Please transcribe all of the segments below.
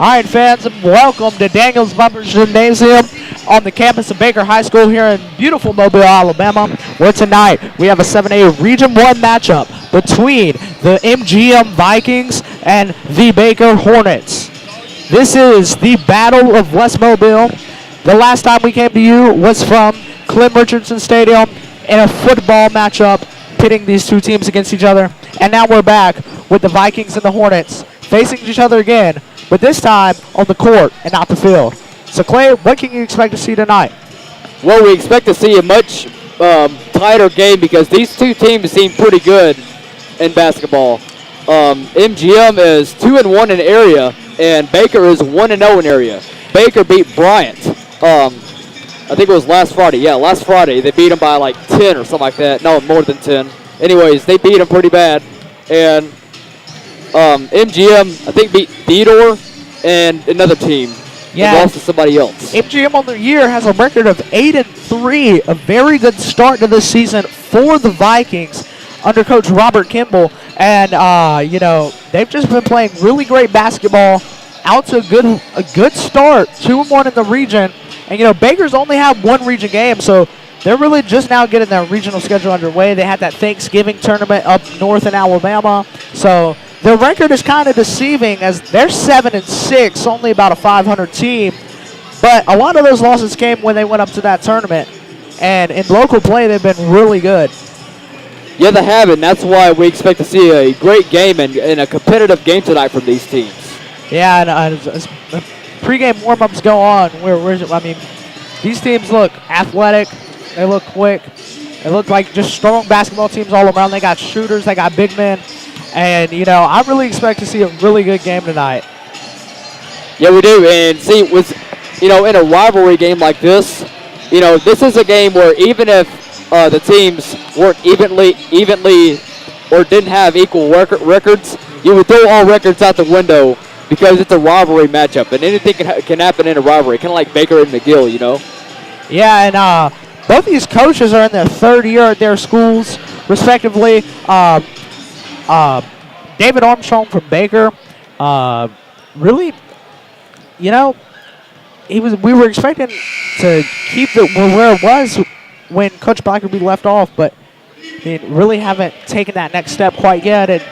All right, fans, welcome to Daniels Bumpers Gymnasium on the campus of Baker High School here in beautiful Mobile, Alabama, where tonight we have a 7A Region 1 matchup between the MGM Vikings and the Baker Hornets. This is the Battle of West Mobile. The last time we came to you was from Clem Richardson Stadium in a football matchup pitting these two teams against each other. And now we're back with the Vikings and the Hornets facing each other again, but this time on the court and not the field. So, Clay, what can you expect to see tonight? Well, we expect to see a much tighter game because these two teams seem pretty good in basketball. MGM is 2-1 in area, and Baker is 1-0 in area. Baker beat Bryant. I think it was last Friday. Yeah, last Friday. They beat them by like 10 or something like that. No, more than 10. Anyways, they beat them pretty bad. And MGM, I think, beat Theodore and another team. Yeah. And lost to somebody else. MGM on the year has a record of 8-3, a very good start to this season for the Vikings under Coach Robert Kimball. And, they've just been playing really great basketball, out to a good start, 2-1 in the region. And, Baker's only had one region game, so they're really just now getting their regional schedule underway. They had that Thanksgiving tournament up north in Alabama. So their record is kind of deceiving as they're 7-6, only about a 500 team. But a lot of those losses came when they went up to that tournament. And in local play, they've been really good. Yeah, they have, and that's why we expect to see a great game and a competitive game tonight from these teams. Yeah, and as pregame warm-ups go on, these teams look athletic. They look quick. They look like just strong basketball teams all around. They got shooters. They got big men. And, I really expect to see a really good game tonight. Yeah, we do. And see, in a rivalry game like this, this is a game where even if the teams weren't evenly or didn't have equal records, you would throw all records out the window because it's a rivalry matchup. And anything can happen in a rivalry, kind of like Baker and McGill, Yeah, and both these coaches are in their third year at their schools, respectively. David Armstrong from Baker, really, we were expecting to keep it where it was when Coach Blackerby left off, but really haven't taken that next step quite yet, and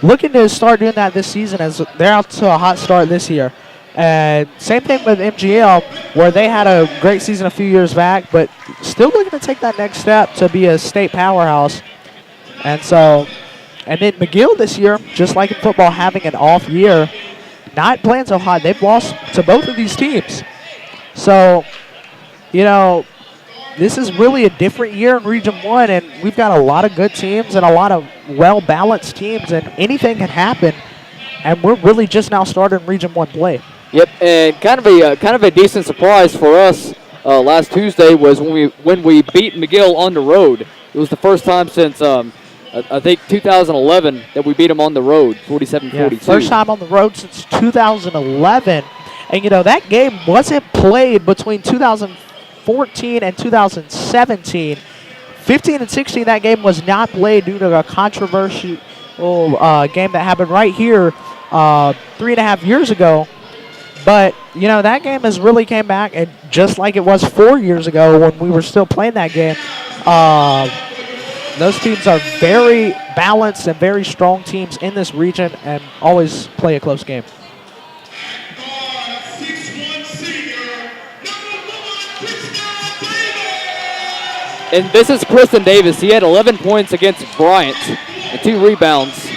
looking to start doing that this season as they're out to a hot start this year. And same thing with MGM, where they had a great season a few years back, but still looking to take that next step to be a state powerhouse. And then McGill this year, just like in football, having an off year, not playing so hot. They've lost to both of these teams. So, this is really a different year in Region 1, and we've got a lot of good teams and a lot of well-balanced teams, and anything can happen. And we're really just now starting Region 1 play. Yep, and kind of a decent surprise for us last Tuesday was when we beat McGill on the road. It was the first time since I think 2011 that we beat them on the road, 47-42. Yeah, first time on the road since 2011, and that game wasn't played between 2014 and 2017. 15 and 16, that game was not played due to a controversial game that happened right here 3.5 years ago. But, that game has really came back, and just like it was 4 years ago when we were still playing that game, those teams are very balanced and very strong teams in this region and always play a close game. And this is Kristen Davis. He had 11 points against Bryant and 2 rebounds.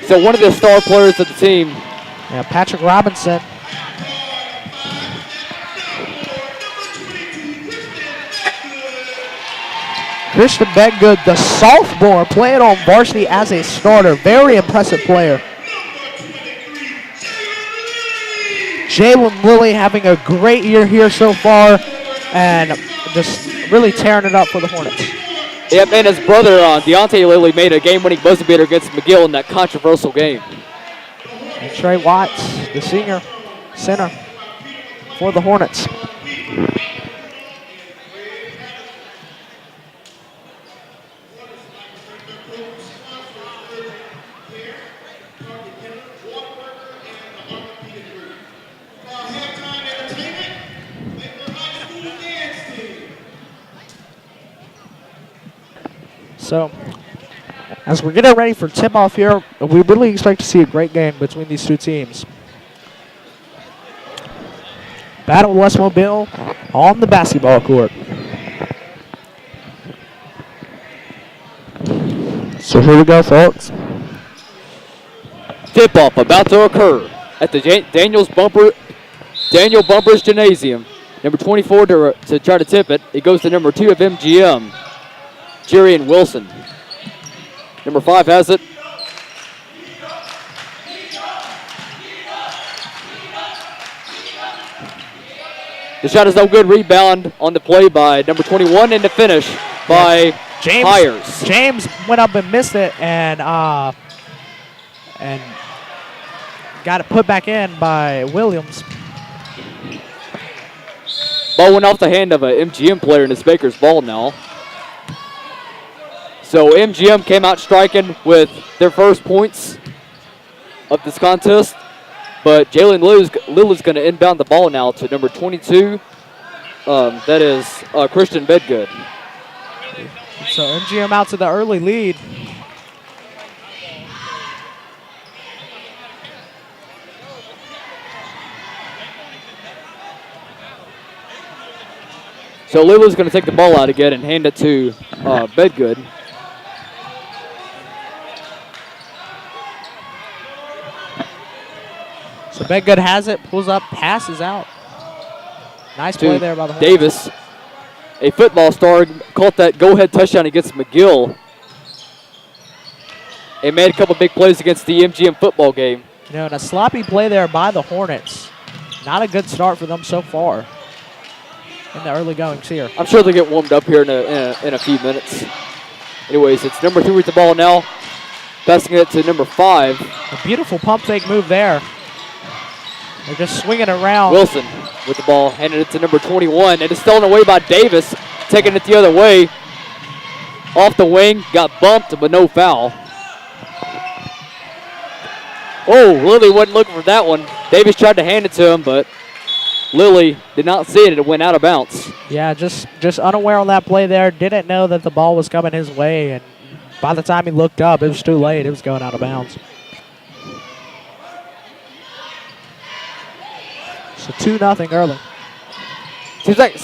So one of the star players of the team. Yeah, Patrick Robinson. Christian Bedgood, the sophomore, playing on varsity as a starter. Very impressive player. Jalen Lilly having a great year here so far and just really tearing it up for the Hornets. Yep, and his brother, Deontay Lilly, made a game-winning buzzer beater against McGill in that controversial game. And Trey Watts, the senior center for the Hornets. So, as we're getting ready for tip-off here, we really expect to see a great game between these two teams. Battle Westmobile on the basketball court. So here we go, folks. Tip-off about to occur at the Daniel Bumpers Gymnasium. Number 24 to try to tip it. It goes to number 2 of MGM, Jerry Wilson. Number 5 has it. The shot is no good. Rebound on the play by number 21 and the finish by Hires. James went up and missed it and got it put back in by Williams. Ball went off the hand of an MGM player, and it's Baker's ball now. So MGM came out striking with their first points of this contest, but Jalen Lily's going to inbound the ball now to number 22. That is Christian Bedgood. So MGM out to the early lead. So Lily's going to take the ball out again and hand it to Bedgood. So Bedgood has it, pulls up, passes out. Nice play there by the Hornets. Davis, a football star, caught that go-ahead touchdown against McGill. And made a couple big plays against the MGM football game. You know, and a sloppy play there by the Hornets. Not a good start for them so far in the early goings here. I'm sure they'll get warmed up here in a few minutes. Anyways, it's number 3 with the ball now. Passing it to number 5. A beautiful pump fake move there. They're just swinging around. Wilson with the ball, handed it to number 21. And it's stolen away by Davis, taking it the other way. Off the wing, got bumped, but no foul. Oh, Lily wasn't looking for that one. Davis tried to hand it to him, but Lily did not see it. It went out of bounds. Yeah, just unaware on that play there. Didn't know that the ball was coming his way, and by the time he looked up, it was too late. It was going out of bounds. So 2-0 early. Seems like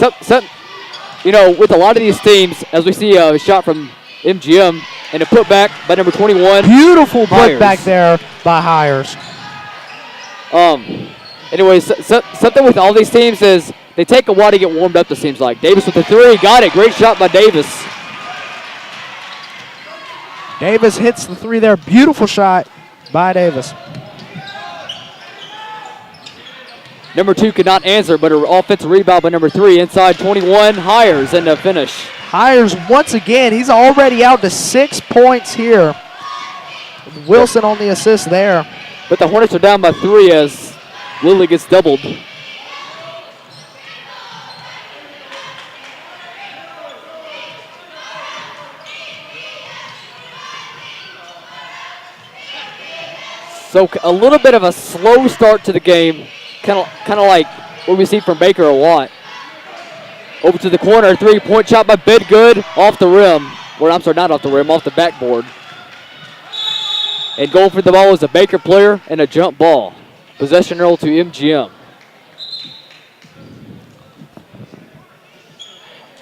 with a lot of these teams, as we see a shot from MGM and a putback by number 21. Beautiful putback there by Hires. Anyways, something with all these teams is they take a while to get warmed up, it seems like. Davis with the 3. Got it. Great shot by Davis. Davis hits the 3 there. Beautiful shot by Davis. Number 2 could not answer, but an offensive rebound by number 3. Inside 21, Hires in the finish. Hires once again. He's already out to 6 points here. Wilson on the assist there. But the Hornets are down by 3 as Lily gets doubled. So a little bit of a slow start to the game. Kind of like what we see from Baker a lot. Over to the corner, 3-point shot by Bedgood off the rim. Well, I'm sorry, not off the rim, off the backboard. And going for the ball is a Baker player and a jump ball. Possession roll to MGM.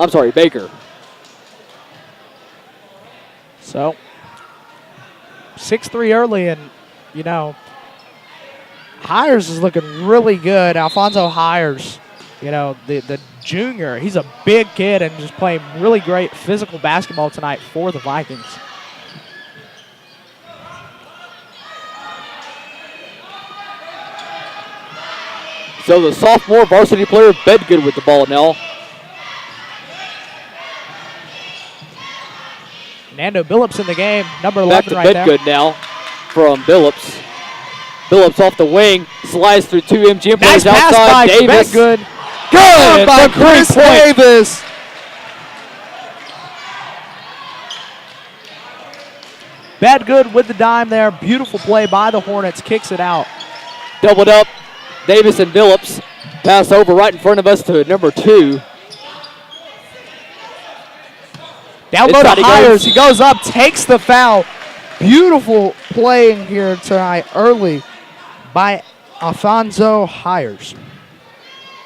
I'm sorry, Baker. So 6-3 early, and you know, Hires is looking really good. Alfonso Hires, you know, the junior, he's a big kid and just playing really great physical basketball tonight for the Vikings. So the sophomore varsity player, Bedgood with the ball now. Nando Billups in the game, number 11 Back to right Bedgood there. now from Billups. Billups off the wing, slides through 2 MGM players Nice pass outside. by Davis. Bedgood. Good by Chris Davis. Bedgood with the dime there. Beautiful play by the Hornets. Kicks it out. Doubled up. Davis and Billups. Pass over right in front of us to number 2. Down low Inside to he goes. Hires. He goes up, takes the foul. Beautiful playing here tonight early by Alfonso Hires.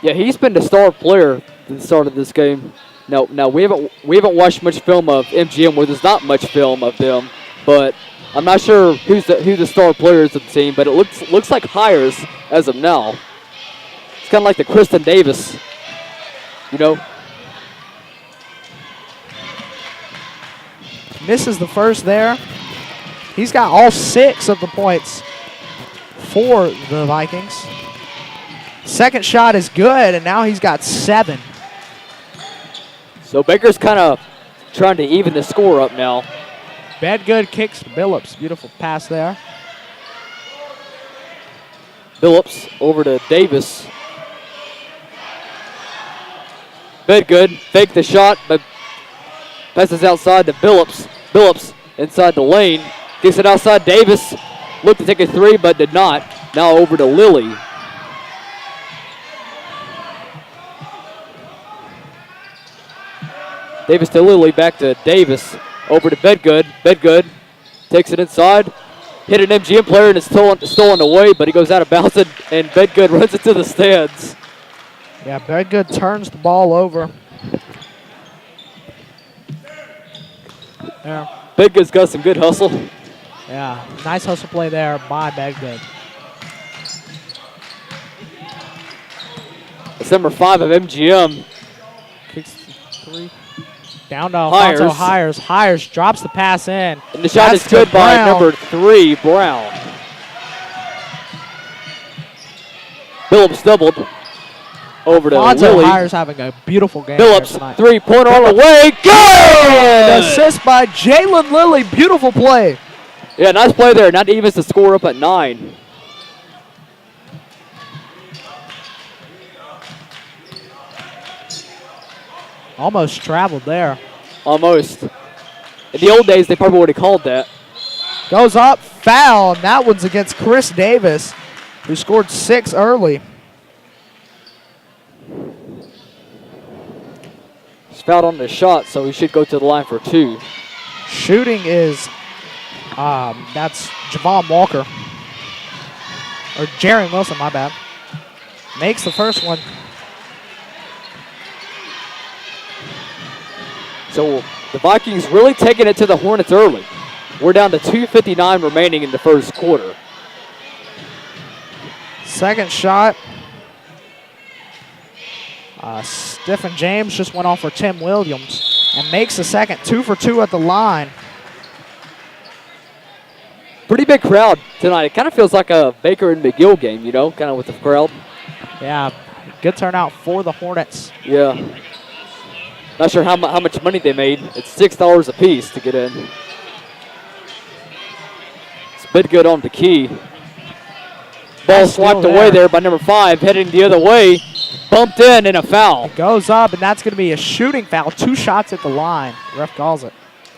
Yeah, he's been the star player at the start of this game. Now we haven't watched much film of MGM, where there's not much film of them, but I'm not sure who the star players of the team. But it looks like Hires as of now. It's kind of like the Kristen Davis, you know. Misses the first there. He's got all 6 of the points for the Vikings. Second shot is good, and now he's got 7. So Baker's kind of trying to even the score up now. Bedgood kicks to Billups. Beautiful pass there. Billups over to Davis. Bedgood fake the shot, but passes outside to Billups. Billups inside the lane. Gets it outside Davis. Looked to take a 3, but did not. Now over to Lilly. Davis to Lilly, back to Davis. Over to Bedgood. Bedgood takes it inside. Hit an MGM player and it's stolen away, but he goes out of bounds and Bedgood runs it to the stands. Yeah, Bedgood turns the ball over. There. Bedgood's got some good hustle. Yeah, nice hustle play there by Bedgood. It's number 5 of MGM. Kicks 3. Down to Alfonso Hires. Hires. Hires drops the pass in. And the shot That's is good to by Brown. number 3, Brown. Billups doubled over to Alfonso Lilly. Hires having a beautiful game here Billups, tonight. 3-pointer on the way. An Good! assist by Jalen Lilly. Beautiful play. Yeah, nice play there. Not even to score up at 9. Almost traveled there. Almost. In the old days, they probably would have called that. Goes up, foul, and that one's against Chris Davis, who scored 6 early. He's fouled on the shot, so he should go to the line for 2. Shooting is, that's Javon Walker. Or Jaron Wilson, my bad. Makes the first one. So the Vikings really taking it to the Hornets early. We're down to 2:59 remaining in the first quarter. Second shot. Stephen James just went off for Tim Williams and makes the second. 2 for 2 at the line. Pretty big crowd tonight. It kind of feels like a Baker and McGill game, you know, kind of with the crowd. Yeah, good turnout for the Hornets. Yeah. Not sure how much money they made. It's $6 a piece to get in. It's Bedgood on the key. Ball That's swiped still away there. there by number 5, heading the other way. Bumped in and a foul. Goes up, and that's going to be a shooting foul. 2 shots at the line. Ref calls it.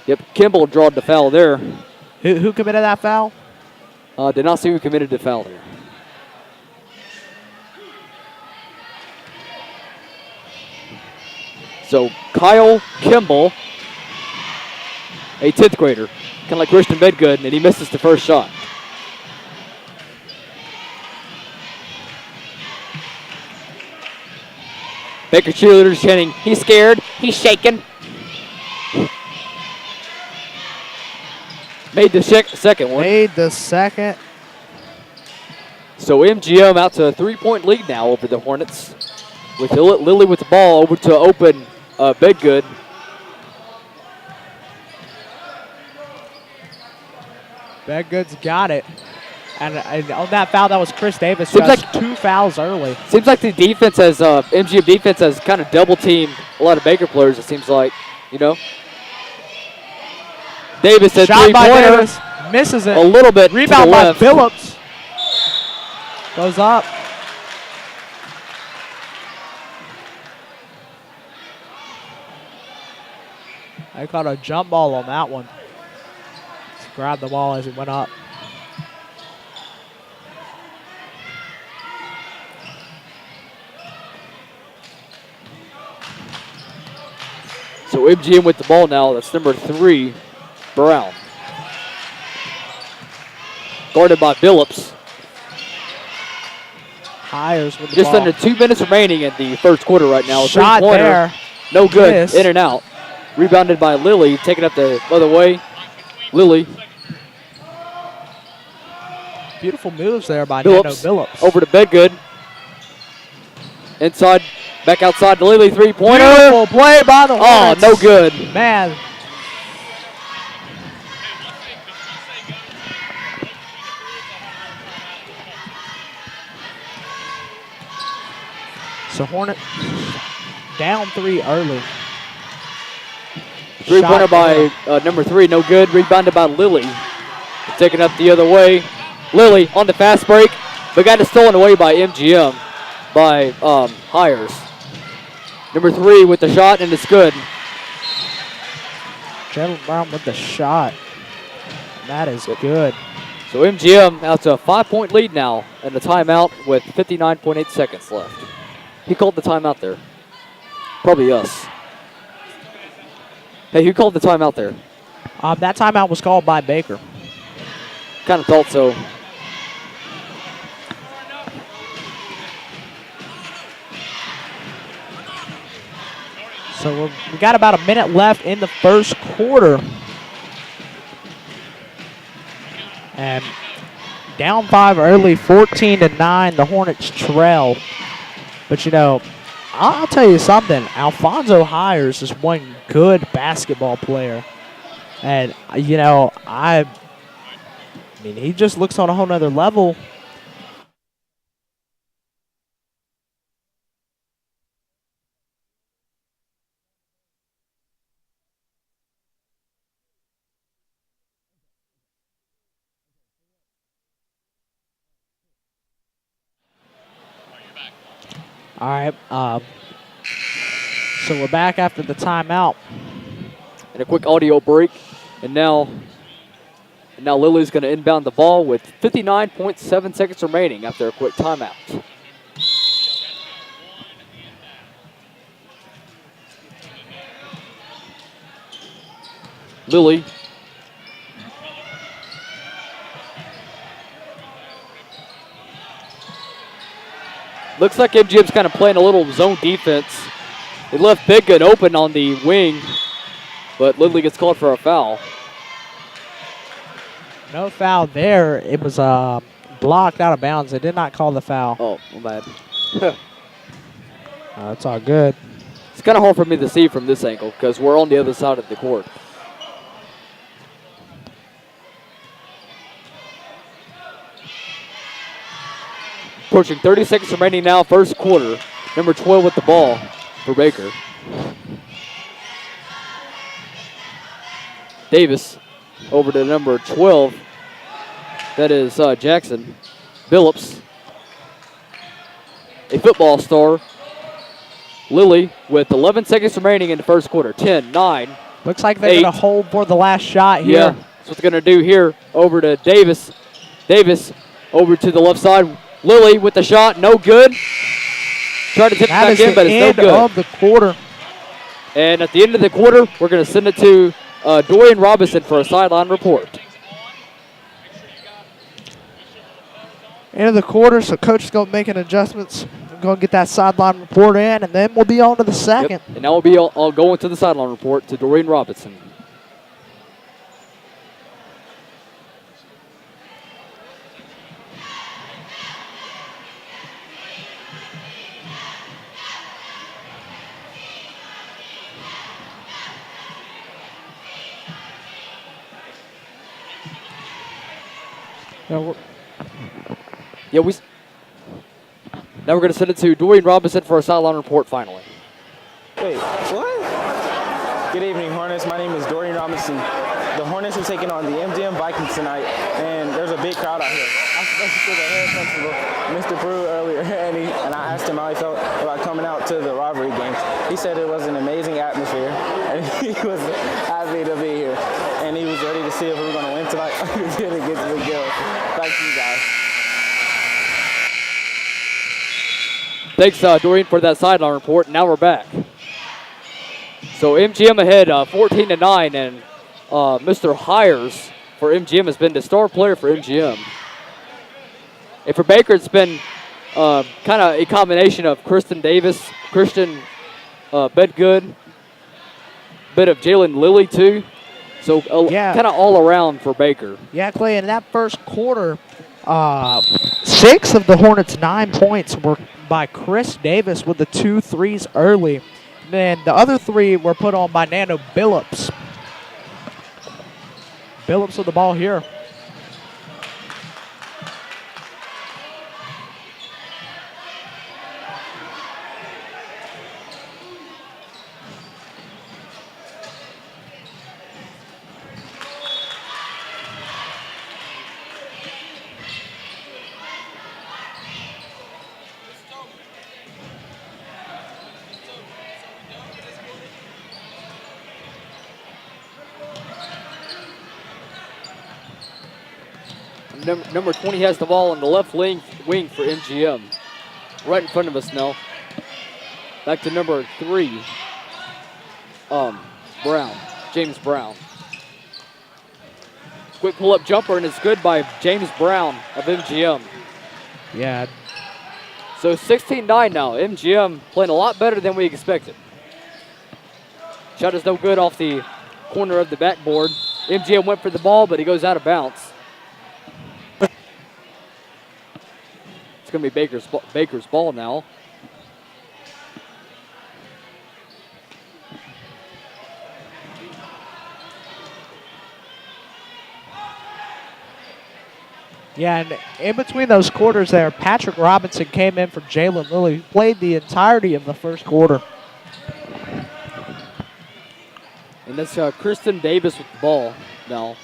Yep, Kimball drawed the foul there. Who committed that foul? Did not see who committed the foul there. So Kyle Kimball, a 10th grader, kind of like Christian Bedgood, and he misses the first shot. Baker cheerleaders chanting, he's scared, he's shaking. Made the second one. Made the second. So MGM out to a 3-point lead now over the Hornets. With Lilly with the ball over to open Bedgood. Bedgood's got it. And on that foul, that was Chris Davis. Seems Just like 2 fouls early. Seems like the defense has MGM defense has kind of double teamed a lot of Baker players. It seems like, you know. Davis at Shot by 3-pointer. Davis. Misses it. A little bit Rebound to the by left. Phillips. Goes up. I caught a jump ball on that one. Just grabbed the ball as it went up. So So MGM with the ball now. That's number 3, Brown. Guarded by Phillips. Hires with the Just ball. under 2 minutes remaining in the first quarter right now. Shot Three-pointer, there. no good. Miss. In and out. Rebounded by Lilly. Taking up the other way. Lilly. Beautiful moves there by Nando Phillips. Phillips. Over to Bedgood. Inside. Back outside to Lilly. Three-pointer. Beautiful play by the Oh, Hornets. no good. Man. So Hornet down 3 early. Three-pointer Shot by number 3. No good. Rebounded by Lilly. Taking up the other way. Lilly on the fast break, but got it stolen away by MGM, by Hires. Number 3 with the shot, and it's good. Jalen Brown with the shot. That is good. So MGM out to a 5-point lead now, and the timeout with 59.8 seconds left. He called the timeout there. Probably us. Hey, who called the timeout there? That timeout was called by Baker. Kind of thought so. So we got about a minute left in the first quarter. And down 5 early, 14-9. The Hornets trail. But, you know, I'll tell you something. Alfonso Hires is one good basketball player. And, you know, I mean, he just looks on a whole nother level. All right. So we're back after the timeout. And a quick audio break. And now Lilly's going to inbound the ball with 59.7 seconds remaining after a quick timeout. Lilly. Looks like MGM's kind of playing a little zone defense. They left Bedgood open on the wing, but Lilly gets called for a foul. No foul there. It was blocked out of bounds. They did not call the foul. Oh, my bad. That's all good. It's kind of hard for me to see from this angle because we're on the other side of the court. Approaching 30 seconds remaining now, first quarter. Number 12 with the ball for Baker. Davis over to number 12. That is Jackson. Phillips, a football star. Lilly with 11 seconds remaining in the first quarter. 10, 9. Looks like they're going to hold for the last shot here. Yeah, that's what they're going to do here. Over to Davis. Davis over to the left side. Lilly with the shot, no good. Tried to tip it back in, but it's no good. Of the quarter. And at the end of the quarter, we're going to send it to Dorian Robinson for a sideline report. End of the quarter, so coach is going to make adjustments. We're going to get that sideline report in, and then we'll be on to the second. Yep. And now we'll be all going to the sideline report to Dorian Robinson. Now we're going to send it to Dorian Robinson for a sideline report finally. Wait, what? Good evening, Hornets. My name is Dorian Robinson. The Hornets are taking on the MGM Vikings tonight, and there's a big crowd out here. I spoke to the head principal, Mr. Brew, earlier, and I asked him how he felt about coming out to the rivalry games. He said it was an amazing atmosphere, and he was happy to be here. And he was ready to see if we were going to win tonight. He was going to get to the Gill. Thank you, guys. Thanks, Dorian, for that sideline report. Now we're back. So MGM ahead 14-9, and Mr. Hires for MGM has been the star player for MGM. And for Baker, it's been kind of a combination of Christian Bedgood, bit of Jalen Lilly too. So kind of all around for Baker. Yeah, Clay, in that first quarter, 6 of the Hornets' 9 points were by Chris Davis with the 2 threes early. Then the other 3 were put on by Nano Billups. Billups with the ball here. Number 20 has the ball on the left wing for MGM. Right in front of us now. Back to number 3. Brown. James Brown. Quick pull-up jumper, and it's good by James Brown of MGM. Yeah. So 16-9 now. MGM playing a lot better than we expected. Shot is no good off the corner of the backboard. MGM went for the ball, but he goes out of bounds. It's going to be Baker's ball now. Yeah, and in between those quarters there, Patrick Robinson came in for Jalen Lilly, who played the entirety of the first quarter. And that's Kristen Davis with the ball now.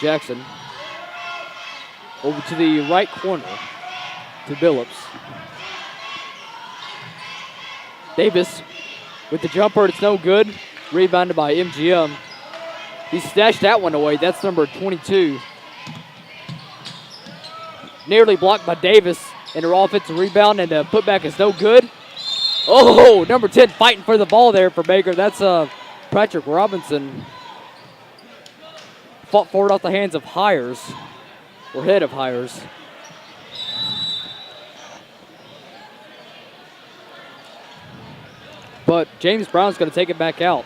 Jackson. Over to the right corner to Billups. Davis with the jumper. It's no good. Rebounded by MGM. He snatched that one away. That's number 22. Nearly blocked by Davis. And her offensive rebound, and the putback is no good. Oh, number 10 fighting for the ball there for Baker. That's Patrick Robinson. Fought forward off the hands of Hires. Or head of Hires. But James Brown's going to take it back out.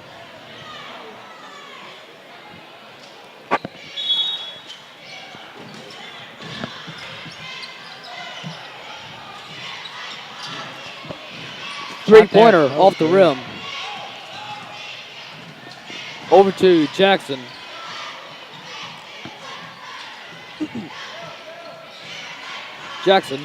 Three-pointer off the rim. Over to Jackson. Jackson.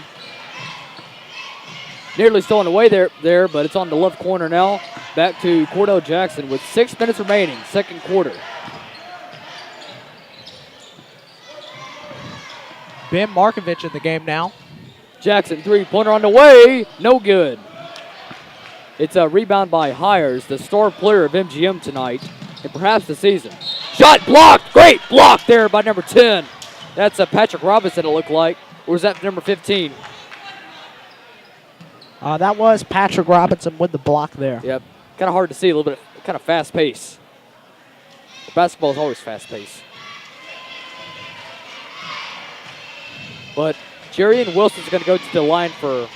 Nearly stolen away there, but it's on the left corner now. Back to Cordell Jackson with 6 minutes remaining, second quarter. Ben Markovich in the game now. Jackson, three-pointer on the way. No good. It's a rebound by Hires, the star player of MGM tonight, and perhaps the season. Shot blocked. Great block there by number 10. That's Patrick Robinson, it looked like. Or was that number 15? That was Patrick Robinson with the block there. Yep. Kind of hard to see, a little bit, kind of fast pace. Basketball is always fast pace. But Jerrion Wilson's going to go to the line for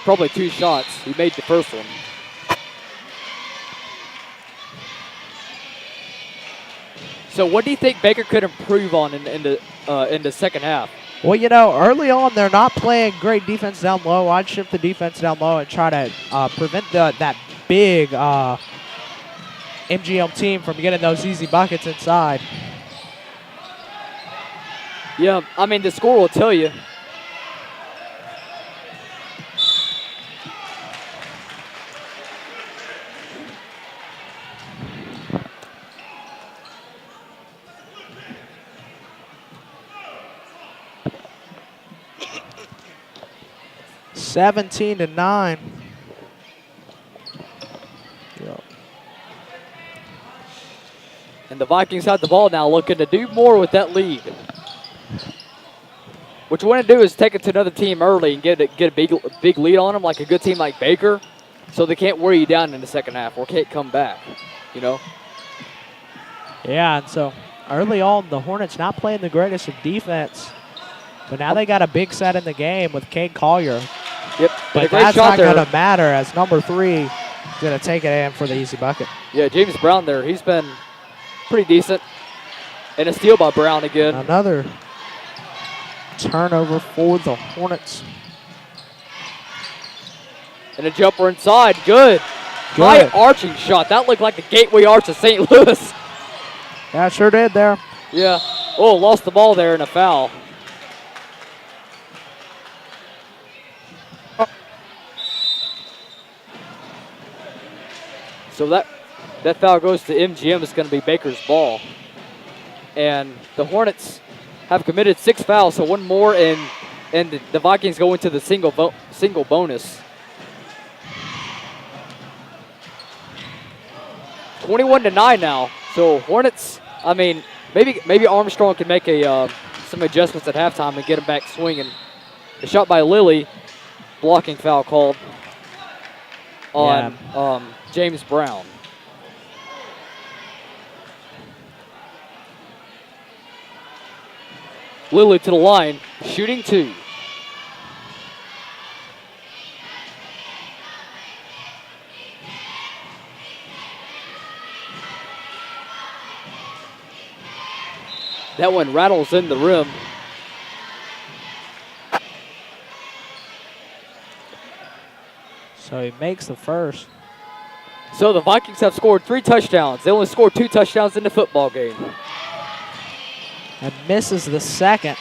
probably 2 shots. He made the first one. So what do you think Baker could improve on in the second half? Well, you know, early on, they're not playing great defense down low. I'd shift the defense down low and try to prevent that big MGM team from getting those easy buckets inside. Yeah, I mean, the score will tell you. (17 to 9). Yep. And the Vikings have the ball now, looking to do more with that lead. What you want to do is take it to another team early and get a big lead on them, like a good team like Baker. so they can't wear you down in the second half or can't come back, you know? Yeah, and so early on, the Hornets not playing the greatest of defense, but now they got a big set in the game with Cade Collier. Yep, but that's not going to matter as number 3 is going to take it in for the easy bucket. Yeah, James Brown there, he's been pretty decent. And a steal by Brown again. Another turnover for the Hornets. And a jumper inside, good. High arching shot, that looked like the gateway arch of St. Louis. Yeah, it sure did there. Yeah, oh, lost the ball there in a foul. So that foul goes to MGM. It's going to be Baker's ball. And the Hornets have committed 6 fouls, so 1 more, and the Vikings go into the single bonus. 21-9 now. So Hornets, I mean, maybe Armstrong can make some adjustments at halftime and get them back swinging. A shot by Lilly, blocking foul called on James Brown. Lilly to the line, shooting 2. That one rattles in the rim. So he makes the first. So the Vikings have scored 3 touchdowns. They only scored 2 touchdowns in the football game. And misses the second.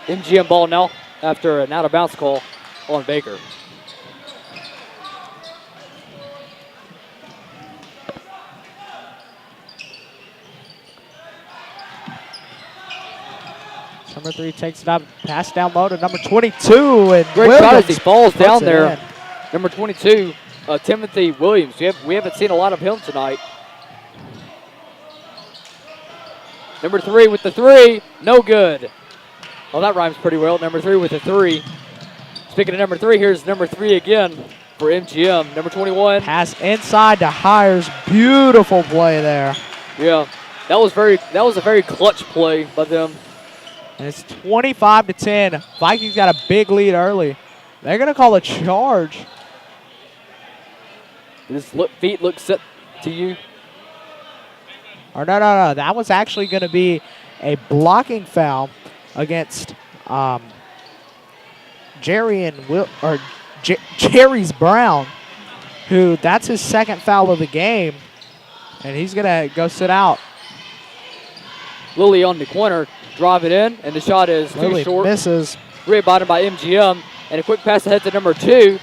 MGM ball now after an out-of-bounds call on Baker. Number 3 takes it up, pass down low to number 22. And great Williams shot as he falls down there. In. Number 22, Timothy Williams. We haven't seen a lot of him tonight. Number 3 with the 3, no good. Well, that rhymes pretty well. Number 3 with the 3. Speaking of number 3, here's number 3 again for MGM. Number 21. Pass inside to Hires. Beautiful play there. Yeah, that was a very clutch play by them. And it's 25-10. Vikings got a big lead early. They're going to call a charge. His feet look set to you. Or no. That was actually going to be a blocking foul against Jerry's Brown, who that's his second foul of the game, and he's going to go sit out. Lilly on the corner, drive it in, and the shot is too short. Misses. Rebounded by MGM, and a quick pass ahead to number 2.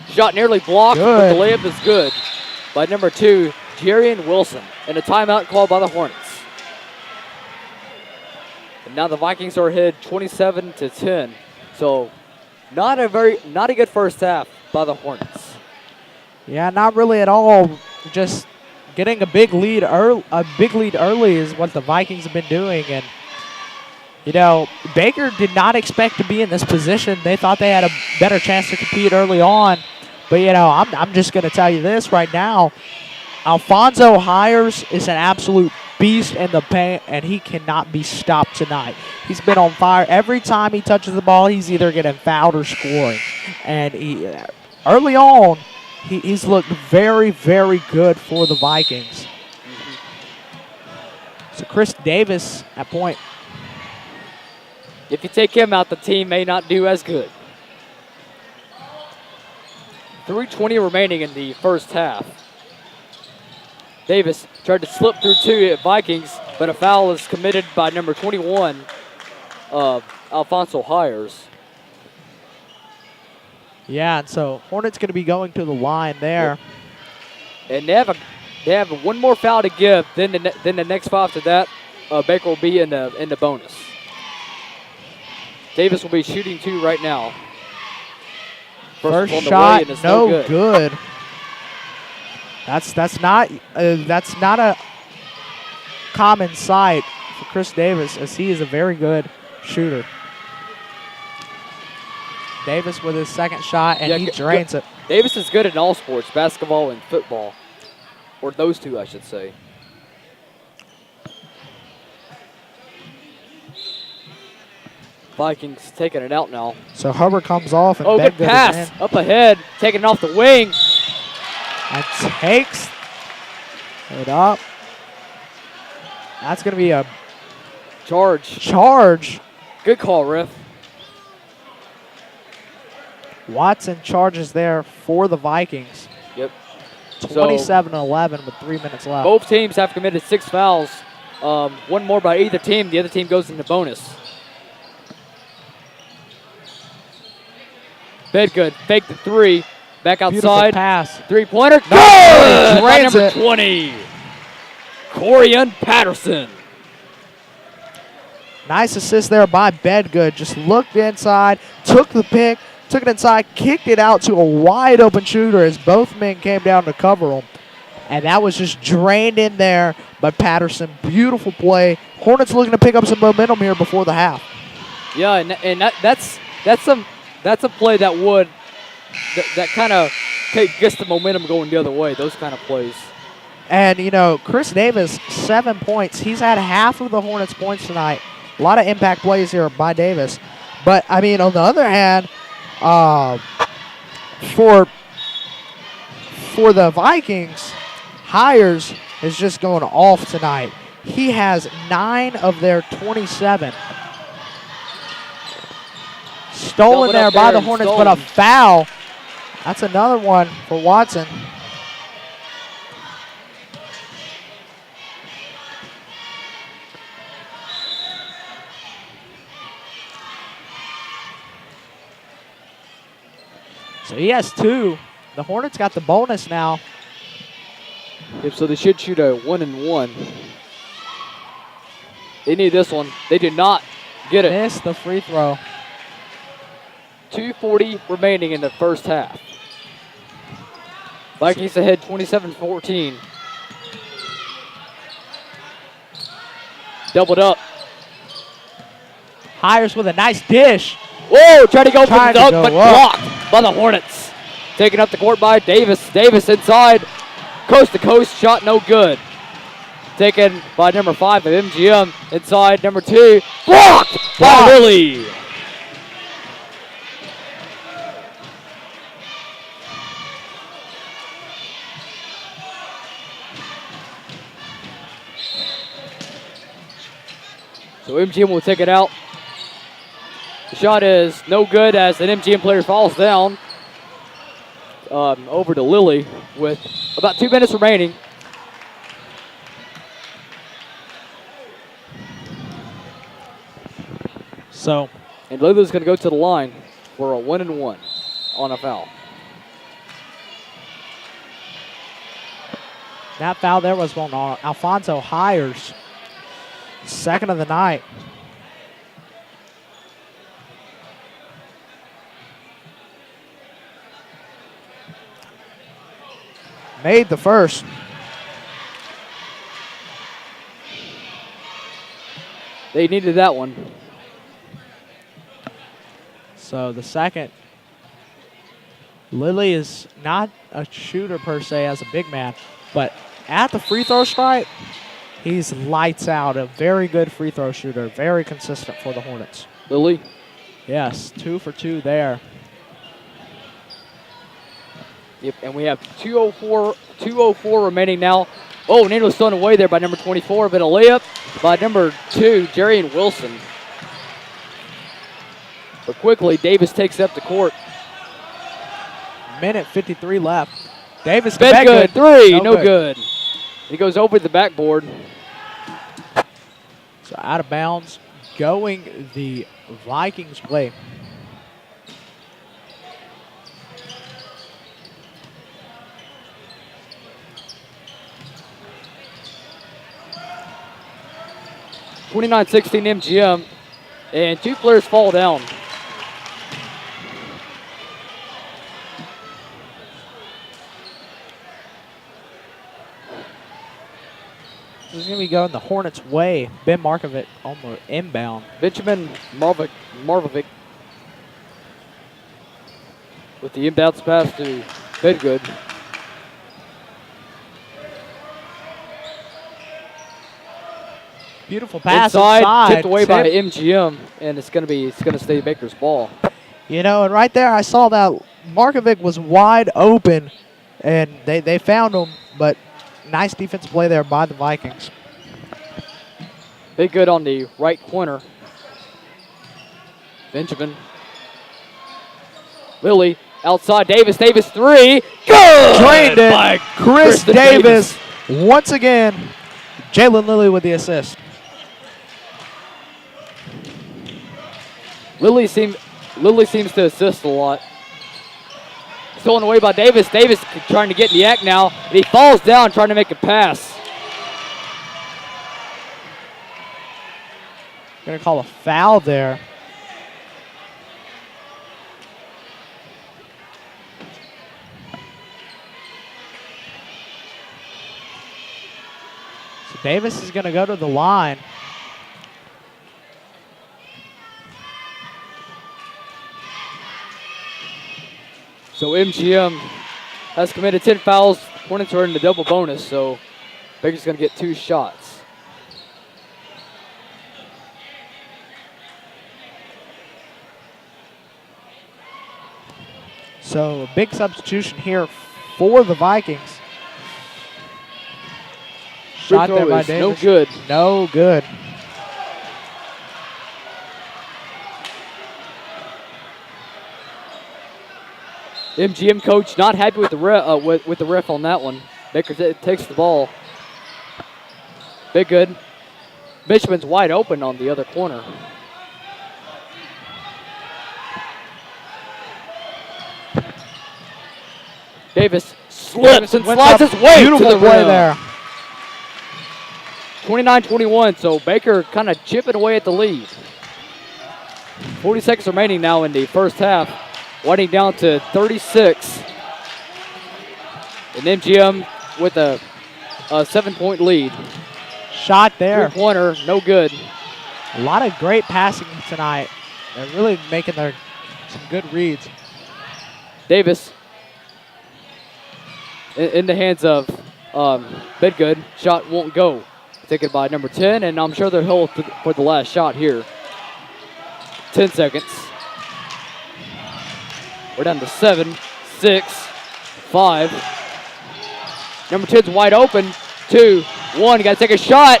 Shot nearly blocked, but the layup is good by number 2, Jarian Wilson, and a timeout called by the Hornets. And now the Vikings are ahead 27-10. So not a good first half by the Hornets. Yeah, not really at all. Just getting a big lead early is what the Vikings have been doing, and you know, Baker did not expect to be in this position. They thought they had a better chance to compete early on. But, you know, I'm just going to tell you this right now. Alfonso Hires is an absolute beast in the paint, and he cannot be stopped tonight. He's been on fire. Every time he touches the ball, he's either getting fouled or scoring. And early on, he's looked very, very good for the Vikings. So Chris Davis at point. If you take him out, the team may not do as good. 3:20 remaining in the first half. Davis tried to slip through 2 at Vikings, but a foul is committed by number 21, Alfonso Hires. Yeah, and so Hornets going to be going to the line there. And they have one more foul to give. Then the next foul after that, Baker will be in the bonus. Davis will be shooting 2 right now. First shot, no good. That's not a common sight for Chris Davis, as he is a very good shooter. Davis with his second shot, and Yeah, he drains it. Davis is good in all sports, basketball and football. Or those two, I should say. Vikings taking it out now. So Hubbard comes off, and Oh, good Bedgood is pass. in Up ahead, taking it off the wing. and takes it up. That's going to be a charge. Good call, ref. Watson charges there for the Vikings. Yep. 27-11 with 3 minutes left. Both teams have committed 6 fouls. One more by either team. The other team goes into bonus. Bedgood fake the 3. Back Beautiful outside. pass. 3-pointer. No, Good! By drains number it. 20. Corian Patterson. Nice assist there by Bedgood. Just looked inside, took the pick, took it inside, kicked it out to a wide open shooter as both men came down to cover him. And that was just drained in there by Patterson. Beautiful play. Hornets looking to pick up some momentum here before the half. Yeah, and that's a play that kind of gets the momentum going the other way. Those kind of plays. And, you know, Chris Davis, 7 points. He's had half of the Hornets' points tonight. A lot of impact plays here by Davis. But, I mean, on the other hand, for the Vikings, Hires is just going off tonight. He has 9 of their 27. Stolen there by the Hornets, but a foul. That's another one for Watson. So he has 2. The Hornets got the bonus now. Yep, so they should shoot a 1-and-1. They need this one. They did not get it. Missed the free throw. 2:40 remaining in the first half. Vikings ahead 27-14. Doubled up. Hires with a nice dish. Whoa, tried to go for the Tried to dunk, go but up. blocked by the Hornets. Taken up the court by Davis. Davis inside. Coast to coast, shot no good. Taken by number 5 of MGM. Inside, number 2. Blocked by Lilly. So MGM will take it out. The shot is no good as an MGM player falls down. Over to Lilly with about 2 minutes remaining. So, And Lilly's going to go to the line for a 1-and-1 on a foul. that foul there was on Alfonso Hires. Second of the night. Made the first. They needed that one. So the second. Lilly is not a shooter per se as a big man, but at the free throw stripe, he's lights out. A very good free throw shooter. Very consistent for the Hornets. Lilly. Yes, 2 for 2 there. Yep, and we have 2:04 remaining now. Oh, Nino was thrown away there by number 24, but a layup by number 2, Jarian Wilson. But quickly, Davis takes up the court. Minute 53 left. Davis to Bedgood, Bedgood. 3, no good. He goes over the backboard. So out of bounds, going the Vikings' way. (29-16) MGM, and 2 players fall down. This is going to be going the Hornets' way. Ben Markovic on the inbound. Benjamin Marvick with the inbounds pass to Bedgood. Beautiful pass inside, tipped away by Tip. MGM, and it's gonna stay Baker's ball. You know, and right there I saw that Markovic was wide open, and they found him, but nice defensive play there by the Vikings. Bedgood on the right corner. Benjamin. Lilly outside. Davis. Davis 3. Good! Drained it. By Chris Davis. Once again, Jalen Lilly with the assist. Lilly seems to assist a lot. Stolen away by Davis. Davis trying to get in the act now. And he falls down trying to make a pass. Going to call a foul there. So Davis is going to go to the line. So MGM has committed 10 fouls. Hornets are in the double bonus, so Baker's going to get 2 shots. So a big substitution here for the Vikings. Shot there by Davis. No good. No good. MGM coach not happy with the ref on that one. Baker takes the ball. Big good. Benjamin's wide open on the other corner. Davis slips and slides his way to the play rim. there. 29-21, so Baker kind of chipping away at the lead. 40 seconds remaining now in the first half. Winding down to 36. And MGM with a 7-point lead. Shot there. Three-pointer, no good. A lot of great passing tonight. They're really making some good reads. Davis in the hands of Bedgood. Shot won't go. Taken by number 10, and I'm sure they'll hold for the last shot here. 10 seconds. We're down to 7, 6, 5. Number 10's wide open. 2, 1. You got to take a shot.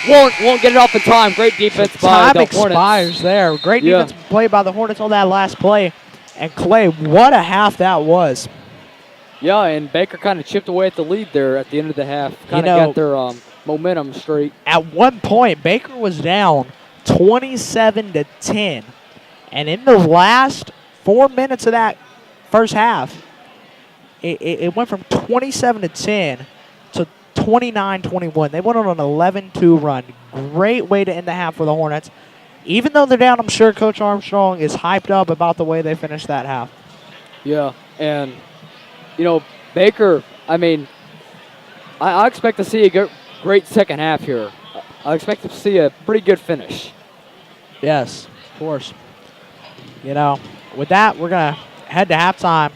Won't get it off in time. Great defense by the Hornets. Time expires there. Great defense play by the Hornets on that last play. And Clay, what a half that was. Yeah, and Baker kind of chipped away at the lead there at the end of the half. Kind of got their momentum straight. At one point, Baker was down 27-10. And in the last 4 minutes of that first half, it went from 27-10 to 29-21. They went on an 11-2 run. Great way to end the half for the Hornets. Even though they're down, I'm sure Coach Armstrong is hyped up about the way they finished that half. Yeah, and, Baker, I expect to see a great second half here. I expect to see a pretty good finish. Yes, of course. With that, we're going to head to halftime.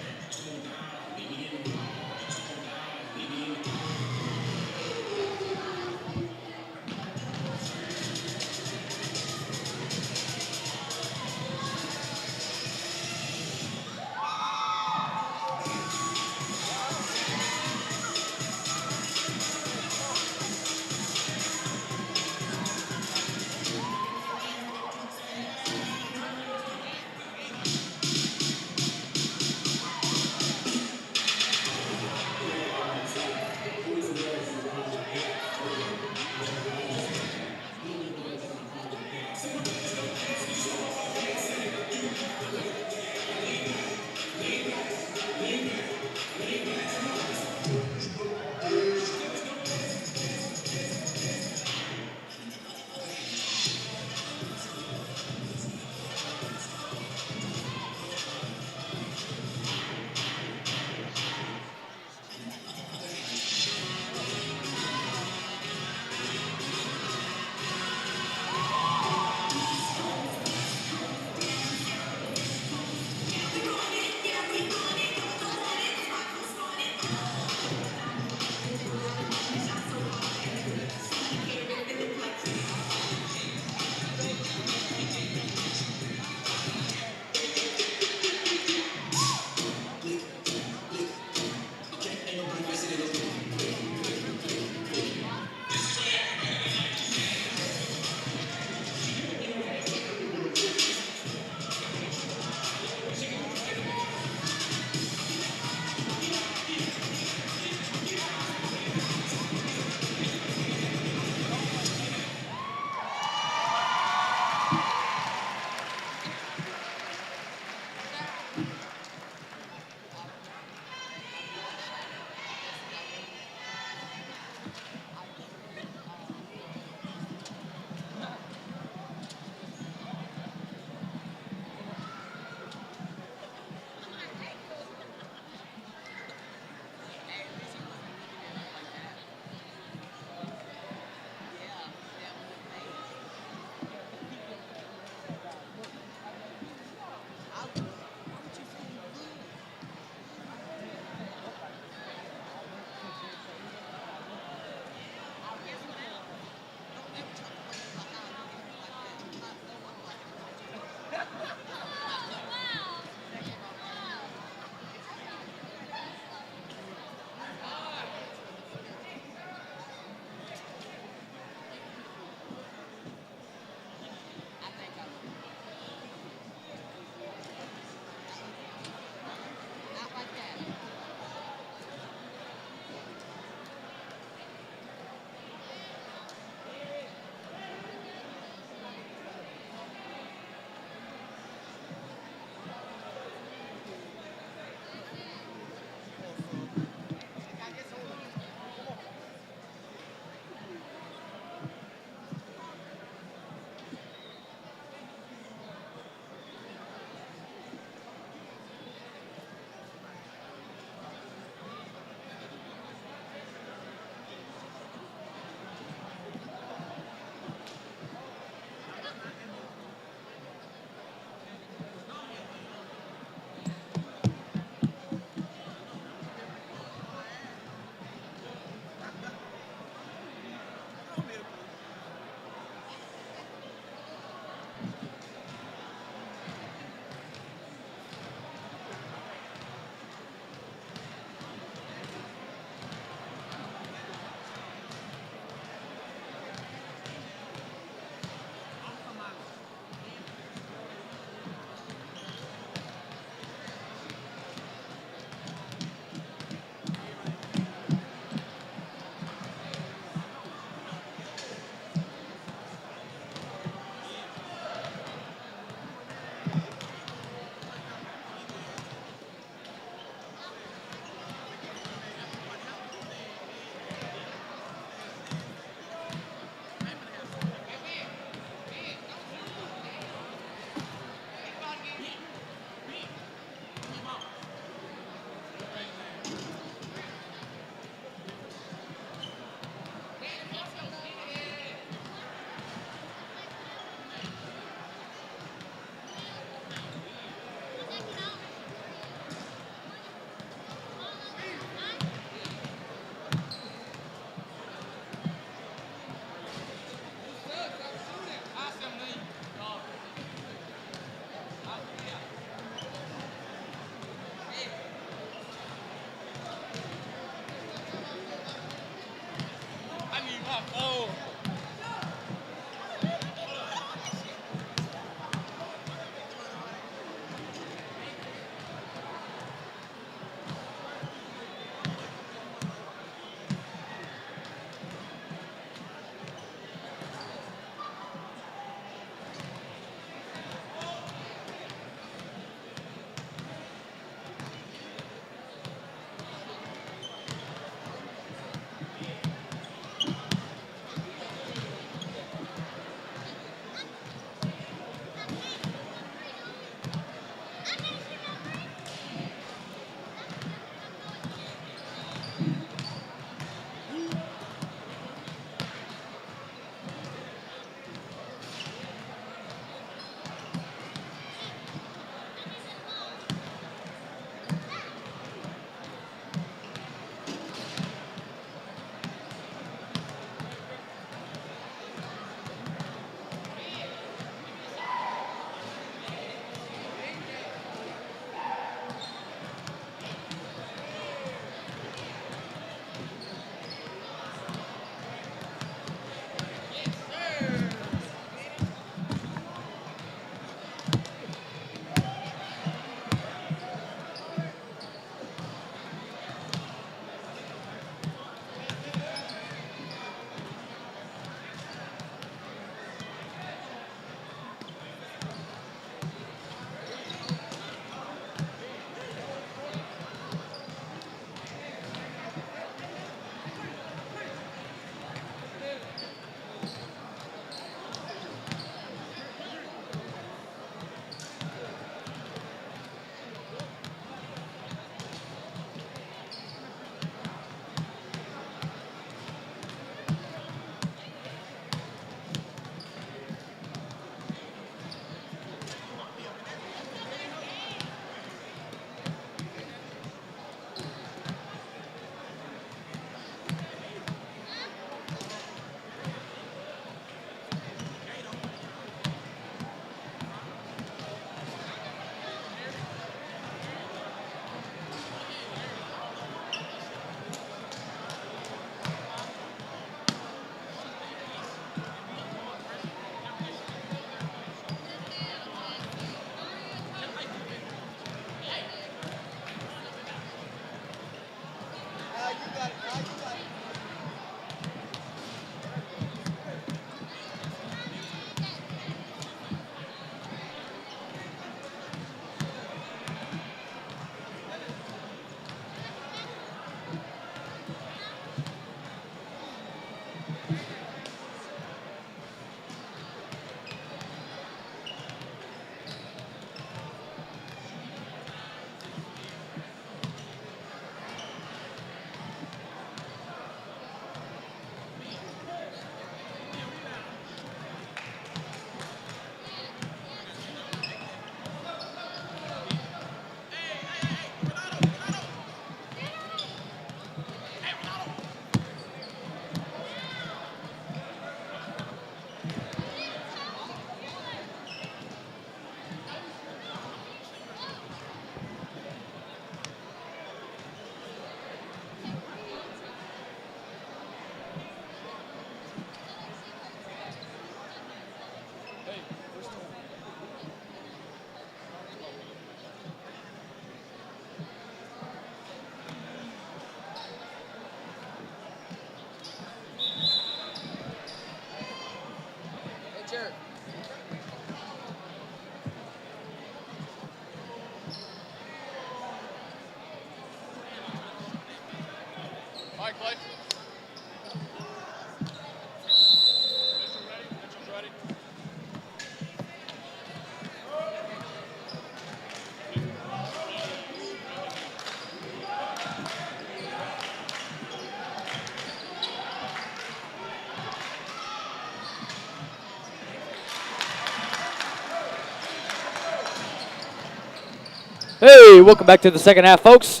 Hey, welcome back to the second half, folks.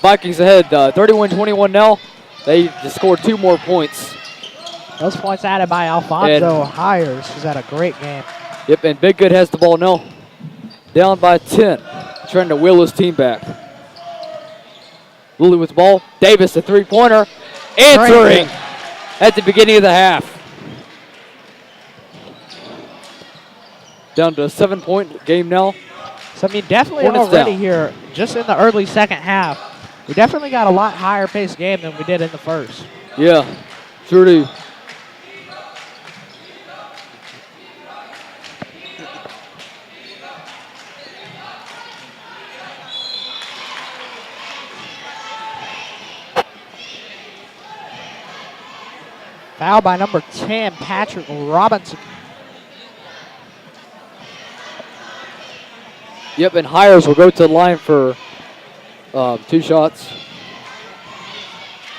Vikings ahead 31-21 now. They just scored 2 more points. Those points added by Alfonso Hires, who's had a great game. Yep, and Big Good has the ball now. Down by 10, trying to wheel his team back. Lilly with the ball. Davis, a three-pointer. Answering at the beginning of the half. Down to a 7-point game now. So, I mean, definitely Hornets already down. here, just in the early second half, we definitely got a lot higher paced game than we did in the first. Yeah, sure do. Foul by number 10, Patrick Robinson. Yep, and Hires will go to the line for 2 shots.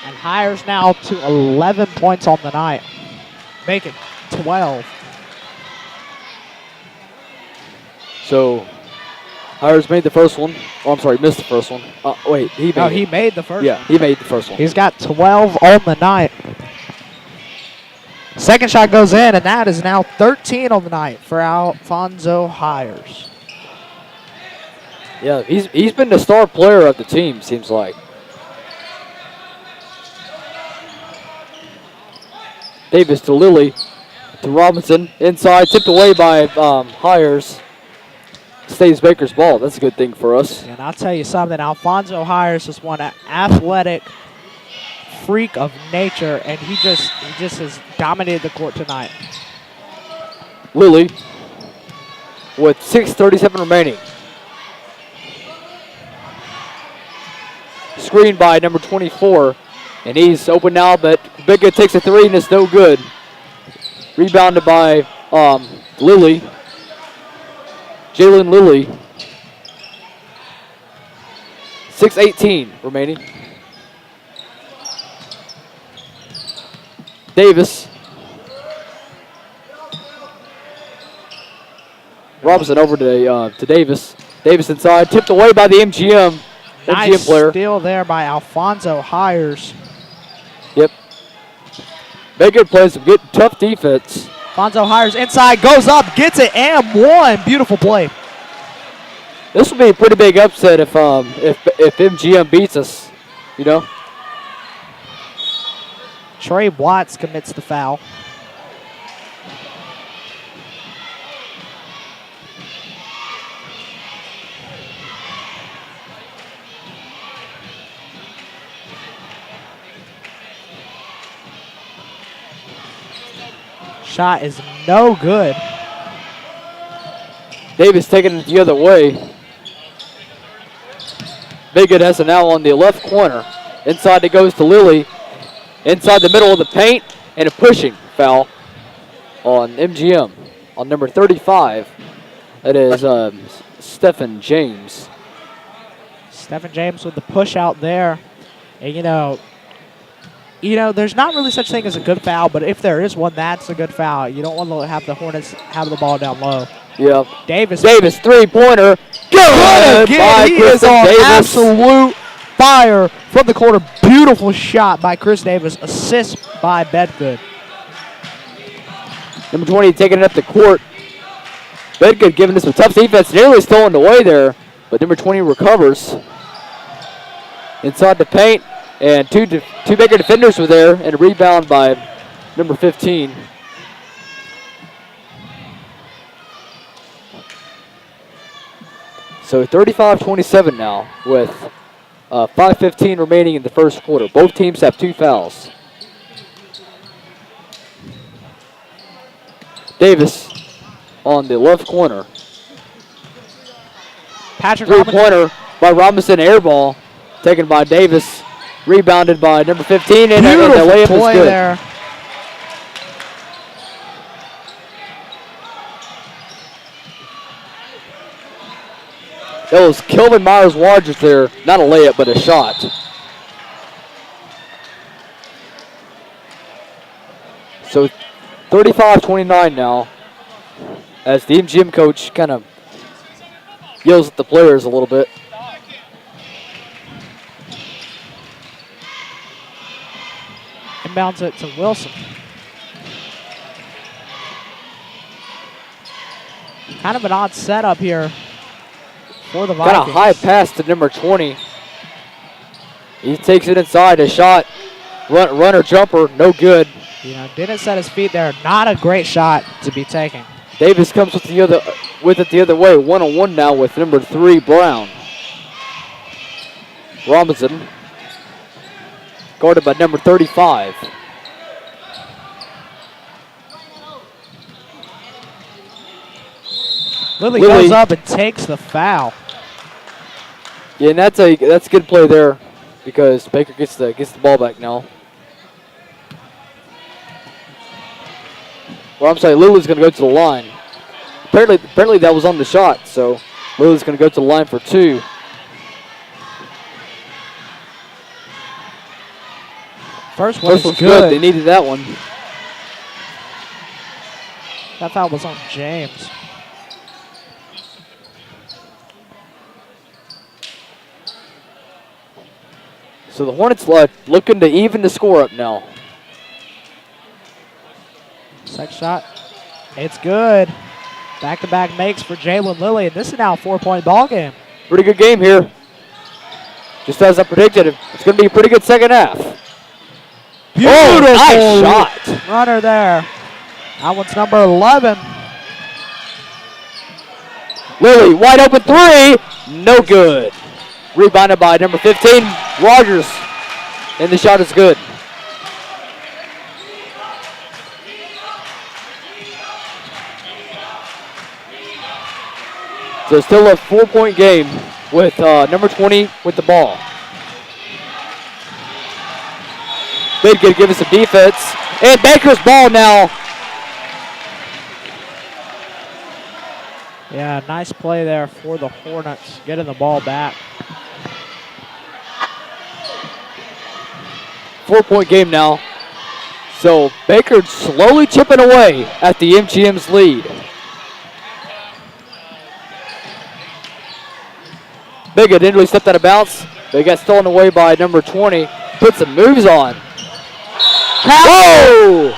And Hires now to 11 points on the night. Make it 12. So Hires made the first one. Oh, I'm sorry, missed the first one. Wait, he made No, it. he made the first Yeah, one. he made the first one. He's got 12 on the night. Second shot goes in, and that is now 13 on the night for Alfonso Hires. Yeah, he's been the star player of the team, seems like. Davis to Lilly, to Robinson, inside, tipped away by Hires. Stays Baker's ball. That's a good thing for us. And I'll tell you something, Alfonso Hires is one athletic freak of nature, and he just has dominated the court tonight. Lilly with 6:37 remaining. Screened by number 24, and he's open now, but Big Good takes a 3, and it's no good. Rebounded by Lilly. Jalen Lilly. 6:18 remaining. Davis. Robinson over to Davis. Davis inside, tipped away by the MGM Nice player. steal there by Alfonso Hires. Yep. Baker plays some good, tough defense. Alfonso Hires inside, goes up, gets it, and one. Beautiful play. This will be a pretty big upset if MGM beats us, you know. Trey Watts commits the foul. Shot is no good. Davis taking it the other way. Big Good has it now on the left corner. Inside it goes to Lilly. Inside the middle of the paint, and a pushing foul on MGM on number 35. That is Stephen James. Stephen James with the push out there. And you know, there's not really such thing as a good foul, but if there is one, that's a good foul. You don't want to have the Hornets have the ball down low. Yep. Davis, three-pointer. Good by he is Kristen on Davis. absolute fire from the corner. Beautiful shot by Chris Davis. Assist by Bedgood. Number 20 taking it up the court. Bedgood giving us some tough defense. Nearly stolen away there, but number 20 recovers. Inside the paint, and two Baker defenders were there, and a rebound by number 15. So 35-27 now with 5:15 remaining in the first quarter. Both teams have 2 fouls. Davis on the left corner. Patrick Robinson. Three-pointer by Robinson, air ball taken by Davis, rebounded by number 15, and the layup is good. There. That was Kelvin Myers-Rogers there, not a layup, but a shot. So 35-29 now, as the MGM coach kind of yells at the players a little bit. Inbounds it to Wilson. Kind of an odd setup here for the Vikings. Got a high pass to number 20. He takes it inside, a shot, runner jumper, no good. You know, didn't set his feet there. Not a great shot to be taken. Davis comes with it the other way. 1-on-1 now with number 3, Brown. Robinson guarded by number 35. Lilly goes up and takes the foul. Yeah, and that's a good play there because Baker gets the ball back now. Well, I'm sorry, Lily's going to go to the line. Apparently that was on the shot, so Lily's going to go to the line for 2. First one's good. They needed that one. That foul was on James. So the Hornets looking to even the score up now. Second shot. It's good. Back-to-back makes for Jalen Lilly, and this is now a 4-point ball game. Pretty good game here. Just as I predicted, it's going to be a pretty good second half. Beautiful nice shot. Runner there. That one's number 11. Lilly, wide open 3. No good. Rebounded by number 15, Rogers. And the shot is good. So still a 4-point game with number 20 with the ball. Big good give us some defense. And Baker's ball now. Yeah, nice play there for the Hornets, getting the ball back. 4-point game now. So Baker slowly chipping away at the MGM's lead. Bigga didn't really step out of bounds. They got stolen away by number 20. Put some moves on. Whoa!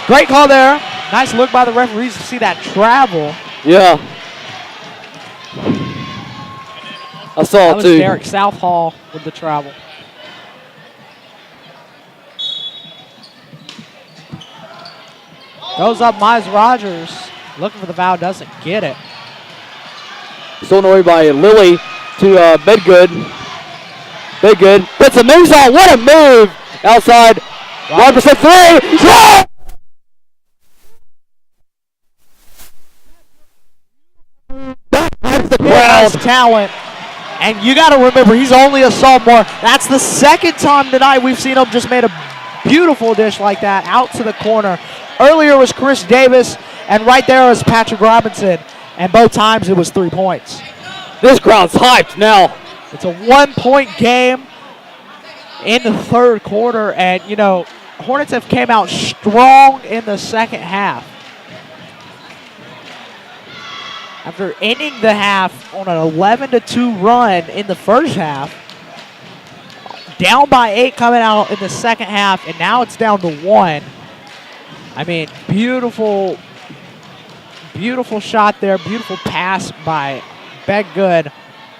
Great call there. Nice look by the referees to see that travel. Yeah. I saw That it was too. Derek Southall with the travel. Goes up Miles Rogers. Looking for the foul, doesn't get it. Stolen away by Lilly to Bedgood. Bedgood puts some moves on. What a move! Outside. Robinson 3. Yeah! That's the crowd. Talent. And you got to remember, he's only a sophomore. That's the second time tonight we've seen him just made a beautiful dish like that out to the corner. Earlier was Chris Davis, and right there was Patrick Robinson. And both times it was 3 points. This crowd's hyped now. It's a 1-point game in the third quarter. And, you know, Hornets have came out strong in the second half. After ending the half on an 11-2 run in the first half, down by 8 coming out in the second half, and now it's down to 1. I mean, beautiful shot there, beautiful pass by Bedgood.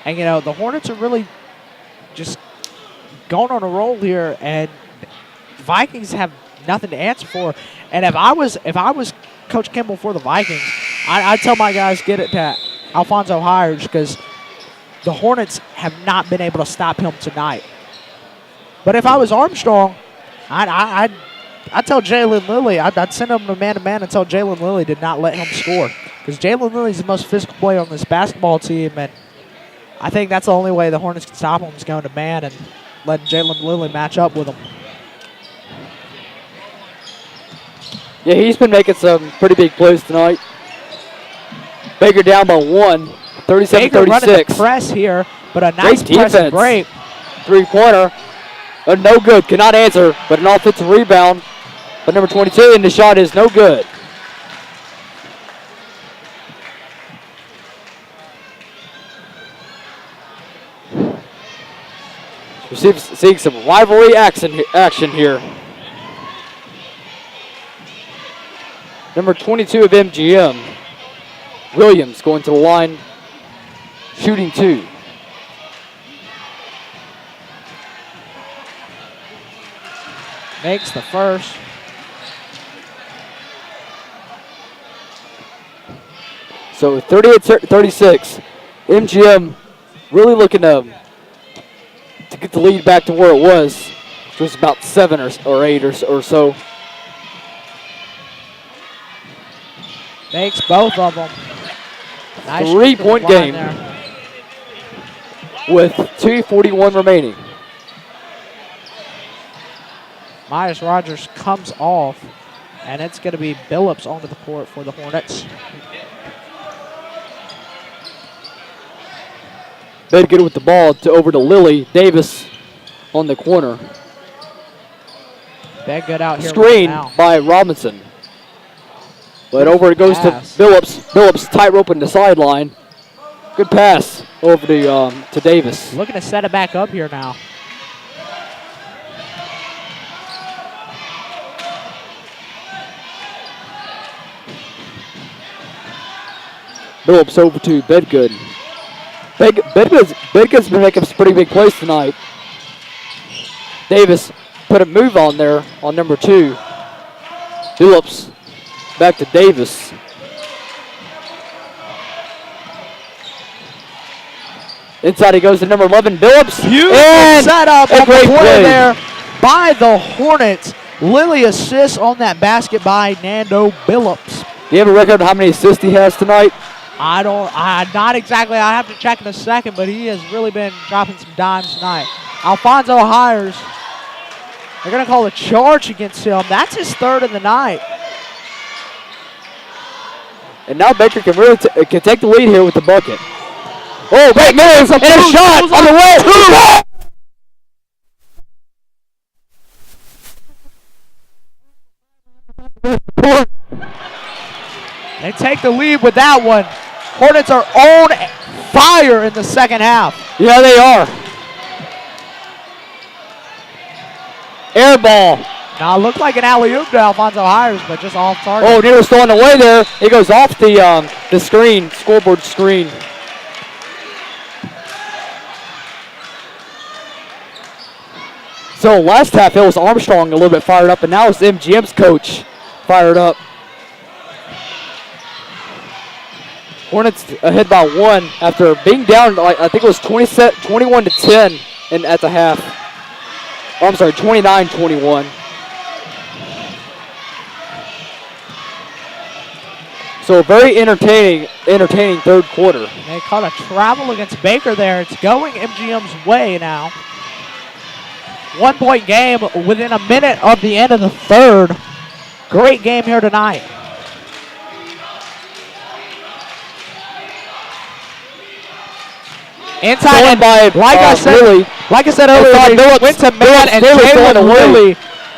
And, you know, the Hornets are really just going on a roll here, and the Vikings have nothing to answer for. And if I was Coach Kimball for the Vikings, I'd tell my guys get it to Alfonso Hires because the Hornets have not been able to stop him tonight. But if I was Armstrong, I'd tell Jalen Lilly, I'd send him to man-to-man and tell Jalen Lilly to not let him score. Because Jalen Lilly's the most physical player on this basketball team, and I think that's the only way the Hornets can stop him is going to man and letting Jalen Lilly match up with him. Yeah, he's been making some pretty big plays tonight. Baker down by 1, 37-36. Baker running the press here, but a nice press and break. Three-pointer, no good, cannot answer, but an offensive rebound by number 22, and the shot is no good. We're seeing some rivalry action here. Number 22 of MGM, Williams, going to the line, shooting 2. Makes the first. So 38-36, MGM really looking to get the lead back to where it was, which was about 7 or 8 or so. Makes both of them. Nice 3-point game with 2:41 remaining. Myers Rogers comes off, and it's going to be Billups onto the court for the Hornets. Bedgood with the ball over to Lilly. Davis on the corner. Bedgood out here. Screen by Robinson. But over it goes to Billups. Billups tightrope in the sideline. Good pass over to Davis. Looking to set it back up here now. Billups over to Bedgood. Bedgood's been making some pretty big plays tonight. Davis put a move on there on number 2. Billups back to Davis. Inside he goes to number 11, Billups. Beautiful setup on the play there by the Hornets. Lilly assists on that basket by Nando Billups. Do you have a record of how many assists he has tonight? Not exactly. I have to check in a second, but he has really been dropping some dimes tonight. Alfonso Hires. They're going to call a charge against him. That's his 3rd of the night. And now Baker can really can take the lead here with the bucket. Oh, great move, and a shot on the way. They take the lead with that one. Hornets are on fire in the second half. Yeah, they are. Air ball. Now it looked like an alley-oop to Alfonso Hires, but just off target. Oh, nearly throwing away there. It goes off the screen, scoreboard screen. So last half it was Armstrong a little bit fired up, and now it's MGM's coach fired up. Hornets ahead by 1 after being down, I think it was 21-10 at the half. Oh, I'm sorry, 29-21. So a very entertaining 3rd quarter. They caught a travel against Baker there. It's going MGM's way now. 1-point game within a minute of the end of the 3rd. Great game here tonight. Inside and like I said earlier, they went to man and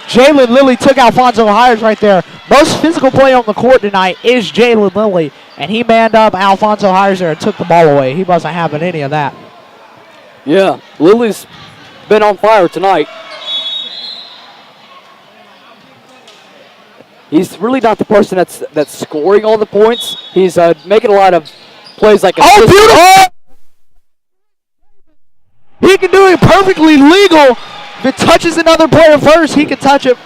Jalen Lilly took Alfonso Hires right there. Most physical play on the court tonight is Jalen Lilly, and he manned up Alfonso Hires there and took the ball away. He wasn't having any of that. Yeah, Lilly's been on fire tonight. He's really not the person that's scoring all the points. He's making a lot of plays like beautiful! He can do it perfectly legal. If it touches another player first, he can touch it.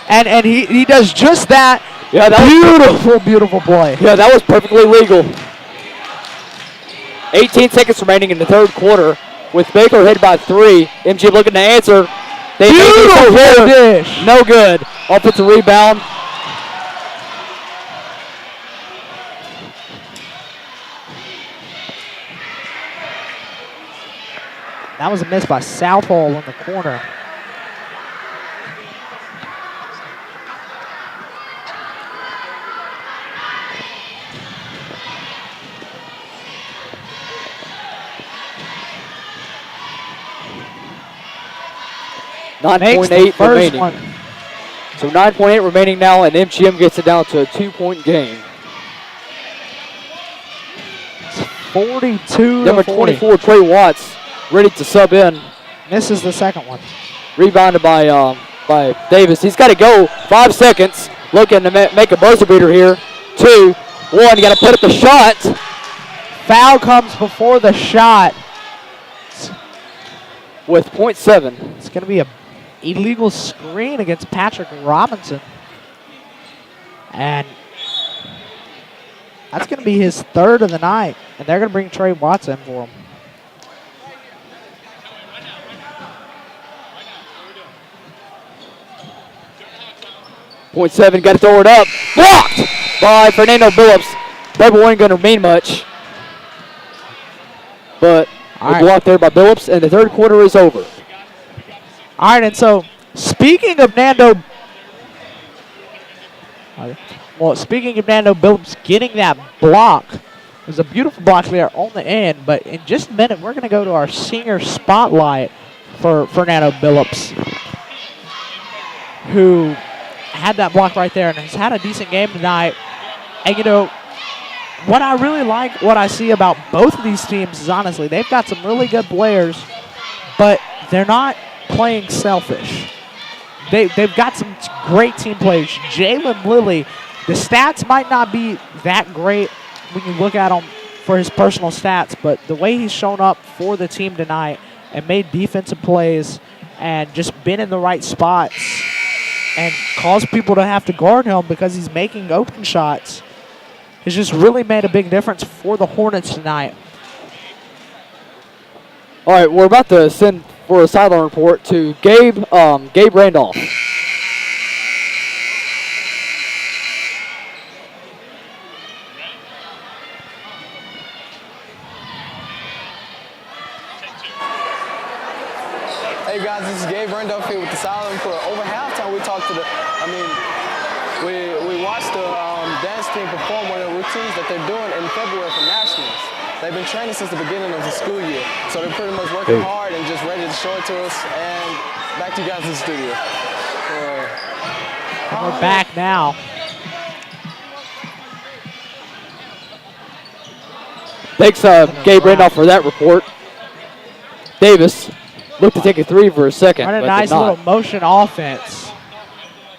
And he does just that. Yeah, that beautiful play. Yeah, that was perfectly legal. 18 seconds remaining in the third quarter with Baker ahead by 3. MGM looking to answer. They Beautiful dish. No good. Offensive rebound. That was a miss by Southall in the corner. Makes 9.8 remaining. One. So 9.8 remaining now, and MGM gets it down to a 2-point game. 42 Number to 40. 24, Trey Watts, ready to sub in. Misses the second one. Rebounded by Davis. He's got to go. 5 seconds. Looking to make a buzzer beater here. 2, 1. You got to put up the shot. Foul comes before the shot. With .7. It's going to be a illegal screen against Patrick Robinson. And that's going to be his third of the night. And they're going to bring Trey Watts in for him. .7, got to throw it up. Blocked by Fernando Billups. That wasn't going to mean much. But a block there by Billups, and the third quarter is over. All right, and so speaking of Nando Billups getting that block, there's a beautiful block there on the end, but in just a minute, we're going to go to our senior spotlight for Fernando Billups, who had that block right there and has had a decent game tonight. And, you know, what I really like, what I see about both of these teams is, honestly, they've got some really good players, but they're not playing selfish. They've got some great team players. Jalen Lilly, the stats might not be that great when you look at him for his personal stats, but the way he's shown up for the team tonight and made defensive plays and just been in the right spots and caused people to have to guard him because he's making open shots has just really made a big difference for the Hornets tonight. All right, we're about to send for a sideline report to Gabe Randolph. Hey guys, this is Gabe Randolph here with the sideline report. Over halftime, we talked to we watched the dance team perform one of the routines that they're doing in February for Nationals. They've been training since the beginning of the school year, so they're pretty much working hard and just ready to show it to us. And back to you guys in the studio. And we're back now. Thanks, Gabe Randolph, for that report. Davis looked to take a three for a second, Run a but nice did not. little motion offense.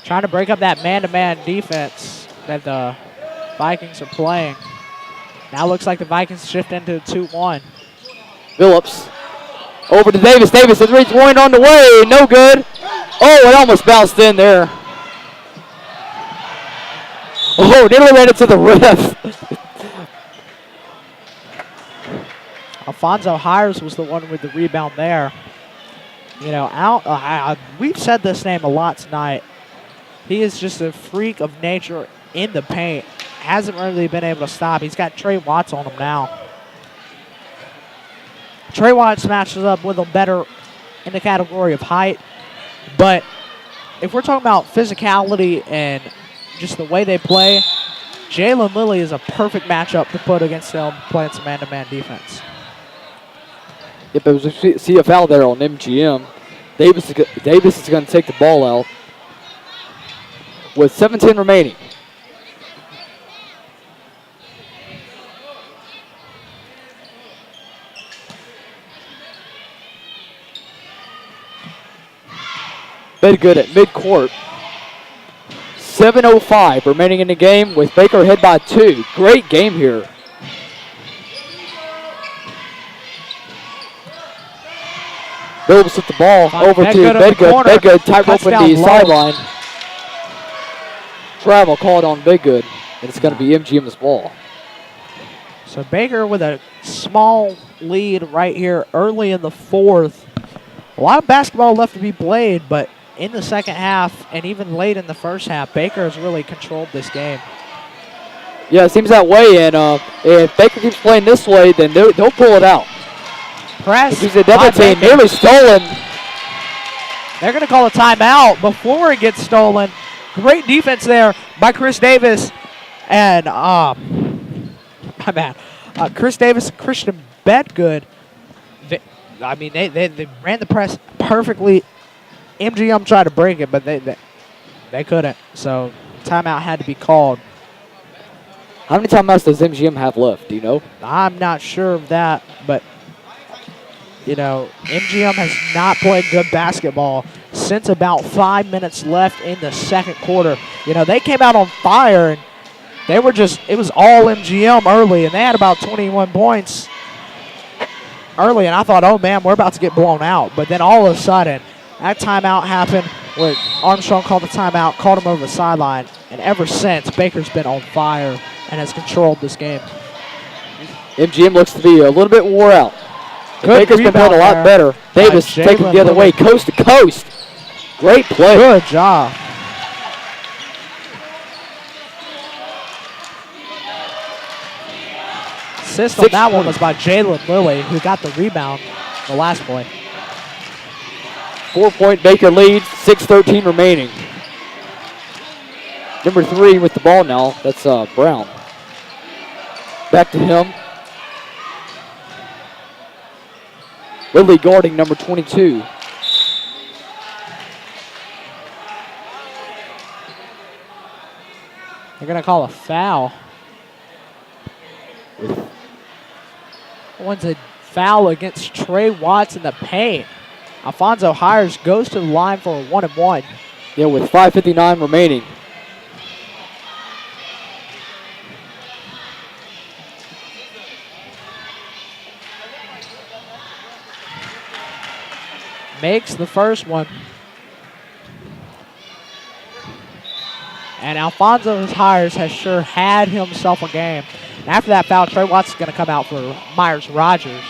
Trying to break up that man-to-man defense that the Vikings are playing. Now looks like the Vikings shift into 2-1. Phillips over to Davis. Davis, the three-point on the way. No good. Oh, it almost bounced in there. Oh, nearly ran into the ref. Alfonso Hires was the one with the rebound there. You know, we've said this name a lot tonight. He is just a freak of nature in the paint. Hasn't really been able to stop. He's got Trey Watts on him now. Trey Watts matches up with him better in the category of height. But if we're talking about physicality and just the way they play, Jalen Lilly is a perfect matchup to put against them playing some man-to-man defense. Yep, it was see a foul there on MGM. Davis is going to take the ball out with 17 remaining. Bedgood at midcourt. 7:05 remaining in the game with Baker ahead by 2. Great game here. Billups with the ball over to Bedgood. Bedgood tight rope in the sideline. Travel called on Bedgood, and it's going to be MGM's ball. So Baker with a small lead right here early in the fourth. A lot of basketball left to be played, but in the second half and even late in the first half, Baker has really controlled this game. Yeah, it seems that way, and if Baker keeps playing this way, then they'll pull it out. Press. He's a double team, Baker. nearly stolen. They're going to call a timeout before it gets stolen. Great defense there by Chris Davis and my bad. Chris Davis and Christian Bedgood. They ran the press perfectly. MGM tried to break it, but they couldn't. So timeout had to be called. How many timeouts does MGM have left? Do you know? I'm not sure of that, but you know, MGM has not played good basketball since about 5 minutes left in the second quarter. You know, they came out on fire, and it was all MGM early, and they had about 21 points early, and I thought, oh, man, we're about to get blown out. But then all of a sudden, that timeout happened where Armstrong called the timeout, called him over the sideline, and ever since, Baker's been on fire and has controlled this game. MGM looks to be a little bit wore out. Baker's been playing a lot better. Davis taking it the other way, coast to coast. Great play. Good job. Assist on that one was by Jalen Lilly, who got the rebound the last play. 4-point Baker lead, 6:13 remaining. Number 3 with the ball now. That's Brown. Back to him. Lilly guarding number 22. They're going to call a foul. One's a foul against Trey Watts in the paint. Alfonso Hires goes to the line for a 1-and-1. Yeah, with 5:59 remaining. Makes the first one. And Alfonso Hires has sure had himself a game. And after that foul, Trey Watts is going to come out for Myers-Rogers.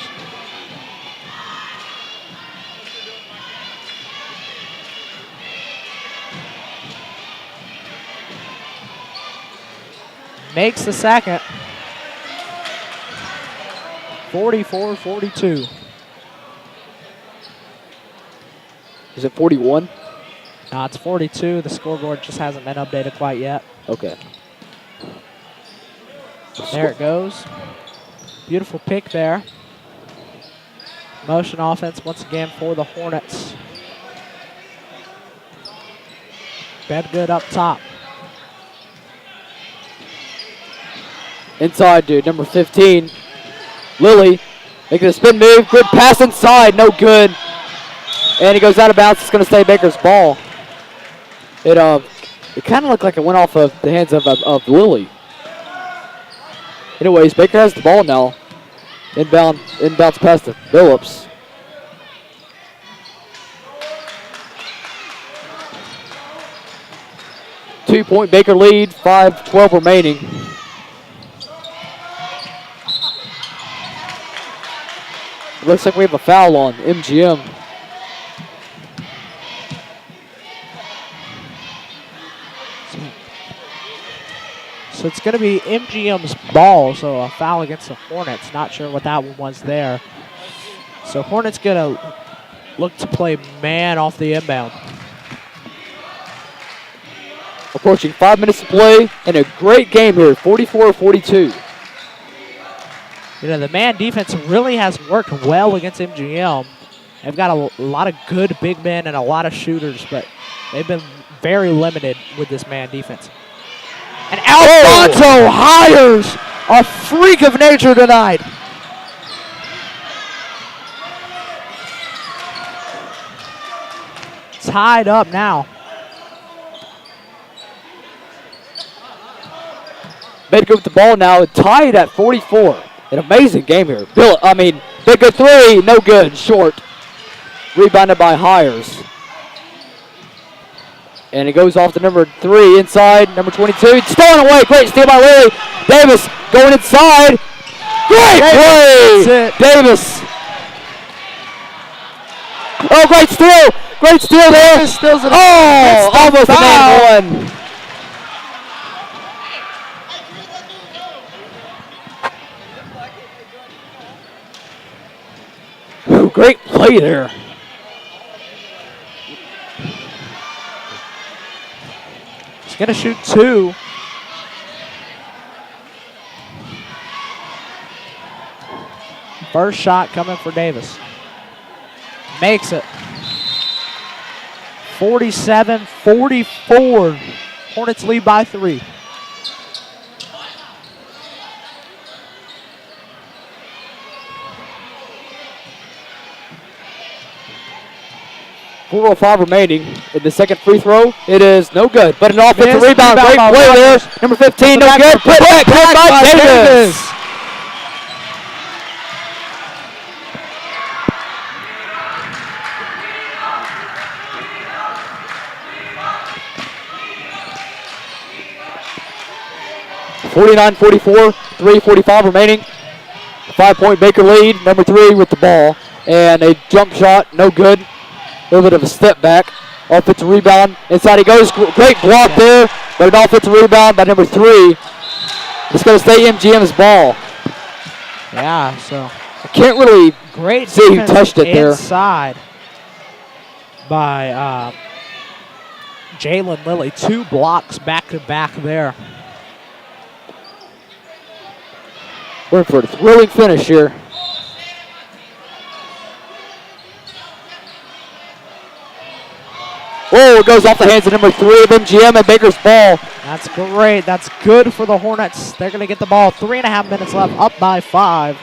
Makes the second. 44-42. Is it 41? No, it's 42. The scoreboard just hasn't been updated quite yet. Okay. There it goes. Beautiful pick there. Motion offense once again for the Hornets. Bedgood up top. Inside, dude, number 15. Lilly making a spin move. Good pass inside. No good. And he goes out of bounds. It's going to stay Baker's ball. It kind of looked like it went off of the hands of Lilly. Anyways, Baker has the ball now. Inbounds pass to Phillips. Two-point Baker lead, 5:12 remaining. It looks like we have a foul on MGM. So it's going to be MGM's ball, so a foul against the Hornets. Not sure what that one was there. So Hornets going to look to play man off the inbound. Approaching 5 minutes to play, and a great game here, 44-42. You know, the man defense really has worked well against MGM. They've got a lot of good big men and a lot of shooters, but they've been very limited with this man defense. And Alfonso Hires, a freak of nature tonight. Tied up now. Baker with the ball now, tied at 44. An amazing game here. Baker three, no good, short. Rebounded by Hires. And it goes off to number 3 inside, number 22. It's stolen away. Great steal by Lilly. Davis going inside. Great play! That's it. Davis. Oh, great steal! Great steal there! Davis steals it. Oh, almost an and one. Ooh, great play there. He's going to shoot 2. First shot coming for Davis. Makes it. 47-44. Hornets lead by 3. .405 remaining in the second free throw. It is no good, but an offensive Missed rebound. Great by play there. Rogers. Number 15, no good. Put back by Davis. Davis. .49-44, 3:45 remaining. 5-point Baker lead. Number 3 with the ball. And a jump shot, no good. A little bit of a step back. Offensive rebound. Inside he goes. Great block there. But an offensive rebound by number 3. It's going to stay MGM's ball. Yeah, so I can't really great see who defense touched it there. inside by Jalen Lilly. 2 blocks back-to-back there. We're in for a thrilling finish here. Oh, it goes off the hands of number 3 of MGM and Baker's ball. That's great. That's good for the Hornets. They're going to get the ball. 3.5 minutes left, up by 5.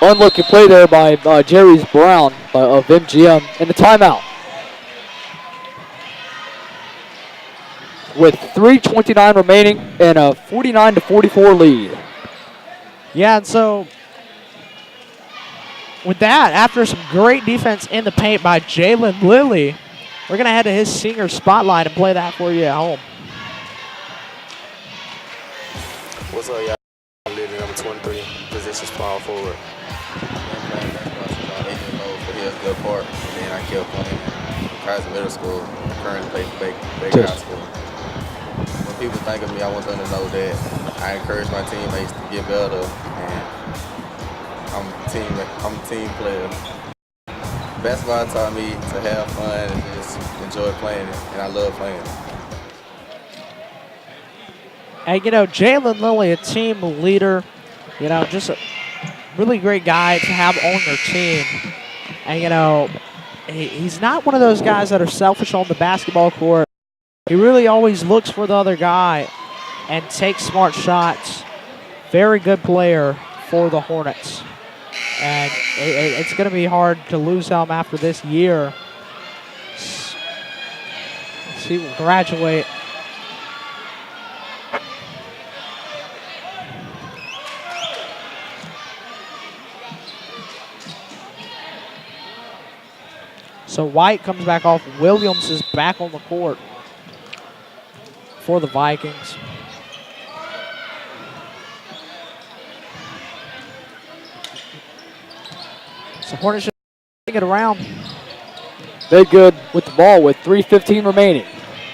Unlucky play there by Jerry's Brown of MGM and the timeout. With 3:29 remaining and a 49-44 lead. Yeah, and so with that, after some great defense in the paint by Jalen Lilly, we're going to head to his senior spotlight and play that for you at home. What's up, y'all? Lily, number 23, position small forward. He was a good part, and then I kept playing in Kaiser Middle School. I currently play for Baker High School. When people think of me, I want them to know that I encourage my teammates to get better, and I'm a team player. Basketball taught me to have fun and just enjoy playing it, and I love playing it. And, you know, Jalen Lilly, a team leader, you know, just a really great guy to have on your team. And, you know, he's not one of those guys that are selfish on the basketball court. He really always looks for the other guy and takes smart shots. Very good player for the Hornets. And it's going to be hard to lose him after this year. He will graduate. So White comes back off. Williams is back on the court for the Vikings. So Hornets just taking it around. They're good with the ball with 3:15 remaining.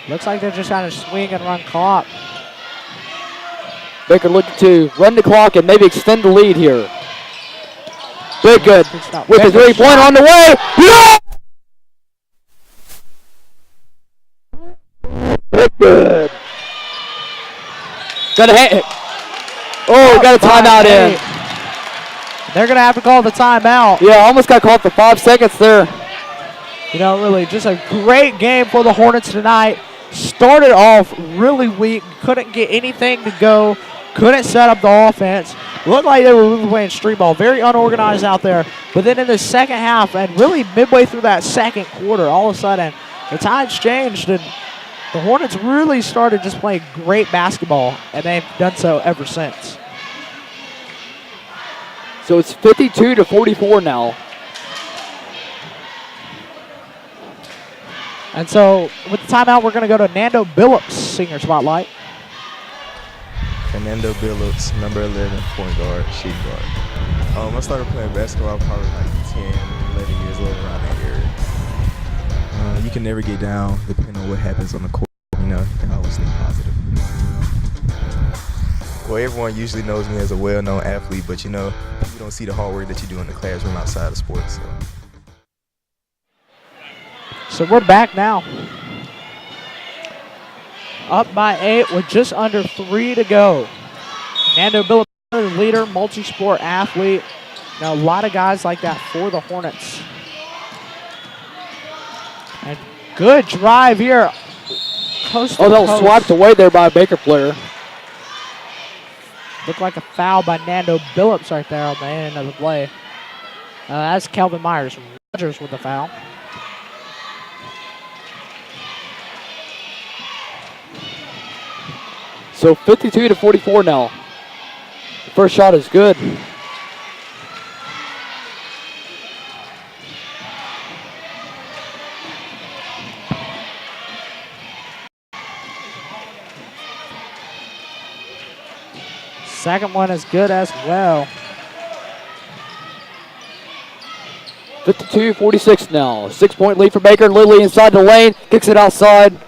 Looks like they're just trying to swing and run clock. Baker looking to run the clock and maybe extend the lead here. They're good with the three-pointer on the way. Yeah! They're good. Got a hit. Oh, got a timeout in. They're going to have to call the timeout. Yeah, almost got called for 5 seconds there. You know, really just a great game for the Hornets tonight. Started off really weak. Couldn't get anything to go. Couldn't set up the offense. Looked like they were really playing street ball. Very unorganized out there. But then in the second half and really midway through that second quarter, all of a sudden, the tides changed and the Hornets really started just playing great basketball, and they've done so ever since. So it's 52-44 now. And so with the timeout, we're going to go to Nando Billups' senior spotlight. Fernando Billups, number 11, point guard, shooting guard. I started playing basketball probably like 10, 11 years old, around that area. You can never get down depending on what happens on the court. You know, you can always stay positive. Well, everyone usually knows me as a well-known athlete, but you know, people don't see the hard work that you do in the classroom outside of sports. So we're back now. Up by 8 with just under 3 to go. Nando Billups, the leader, multi-sport athlete. Now, a lot of guys like that for the Hornets. And good drive here. Coast to that was coast. swiped away there by a Baker player. Looked like a foul by Nando Billups right there on the end of the play. That's Kelvin Myers. Rogers with the foul. So 52-44 now. The first shot is good. Second one is good as well. 52-46 now. 6-point lead for Baker. Lilly inside the lane. Kicks it outside.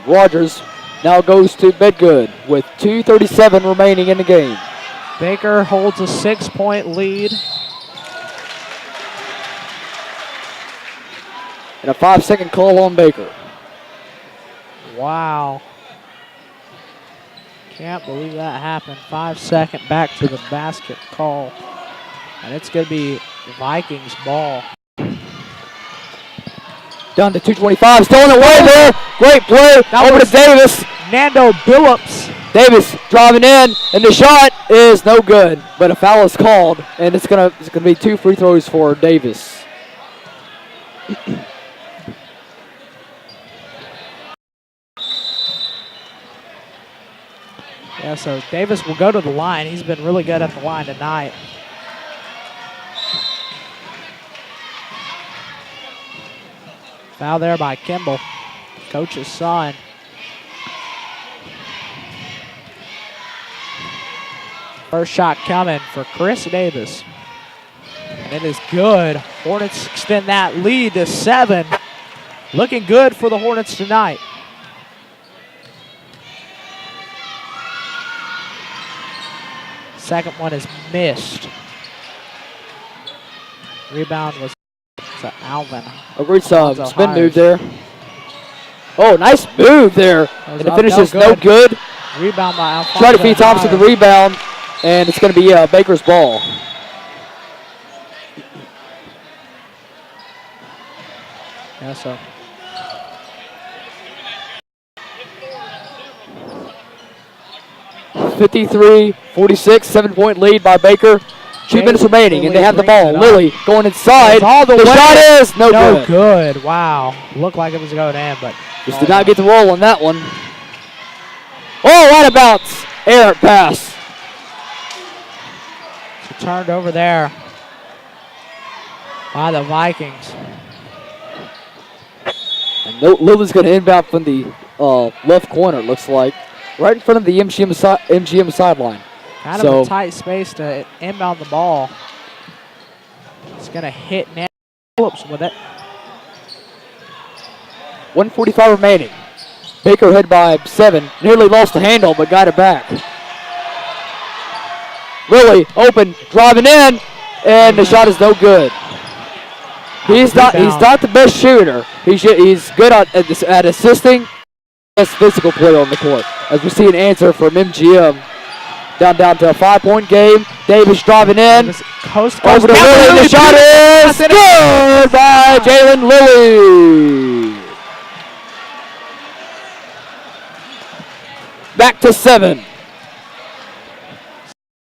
Rogers now goes to Bedgood with 2:37 remaining in the game. Baker holds a 6-point lead. And a 5-second call on Baker. Wow. Can't believe that happened. 5-second back to the basket call. And it's going to be Vikings ball. Down to 2:25. Stolen away there. Great play. Over to Davis. Nando Billups. Davis driving in, and the shot is no good. But a foul is called, and it's gonna be 2 free throws for Davis. Yeah, so Davis will go to the line. He's been really good at the line tonight. Foul there by Kimball, coach's son. First shot coming for Chris Davis. And it is good. Hornets extend that lead to 7. Looking good for the Hornets tonight. Second one is missed. Rebound was to Alvin. A great spin move there. Oh, nice move there. And the finish is no good. Rebound by Alfonso. Try to feed Thompson the rebound, and it's going to be Baker's ball. Yeah, so. .53-46, 7-point lead by Baker. 2 minutes remaining, and they have the ball. Lilly going inside. The shot is no good. Wow. Looked like it was going in, but. Just did not get the roll on that one. Oh, right about errant pass. So turned over there by the Vikings. And Lilly's going to inbound from the left corner, it looks like. Right in front of the MGM sideline. Kind of a tight space to inbound the ball. It's going to hit Nando Billups with it. 1:45 remaining. Baker ahead by 7. Nearly lost the handle, but got it back. Lilly open, driving in, and the shot is no good. He's not the best shooter. He's good at assisting. Best physical player on the court. As we see an answer from MGM. Down to a 5-point game. Davis driving in. Coast over to Lilly. The shot is good by Jalen Lilly. Back to 7.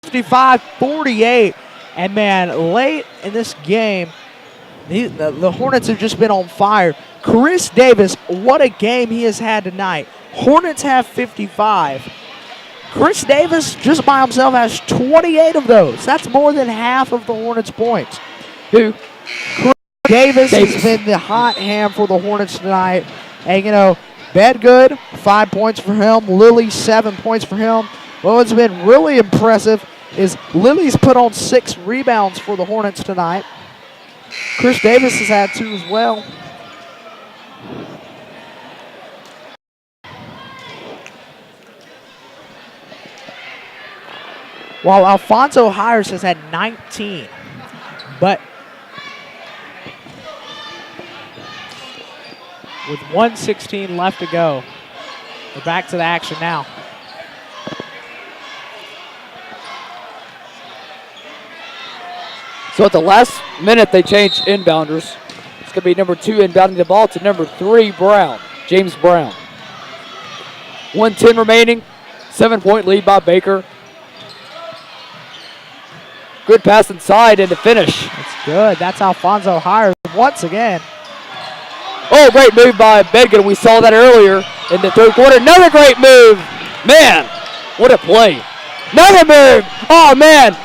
55-48. And man, late in this game, the Hornets have just been on fire. Chris Davis, what a game he has had tonight. Hornets have 55. Chris Davis, just by himself, has 28 of those. That's more than half of the Hornets' points. Who? Chris Davis has been the hot hand for the Hornets tonight. And, you know, Bedgood, 5 points for him. Lilly, 7 points for him. Well, what's been really impressive is Lily's put on 6 rebounds for the Hornets tonight. Chris Davis has had 2 as well. While Alfonso Hires has had 19. But with 1:16 left to go, we're back to the action now. So at the last minute, they changed inbounders. It's going to be number 2 inbounding the ball to number 3, Brown, James Brown. 1:10 remaining, 7-point lead by Baker. Good pass inside and the finish. That's good. That's Alfonso Hires once again. Oh, great move by Bedgood. We saw that earlier in the third quarter. Another great move. Man, what a play. Another move. Oh, man.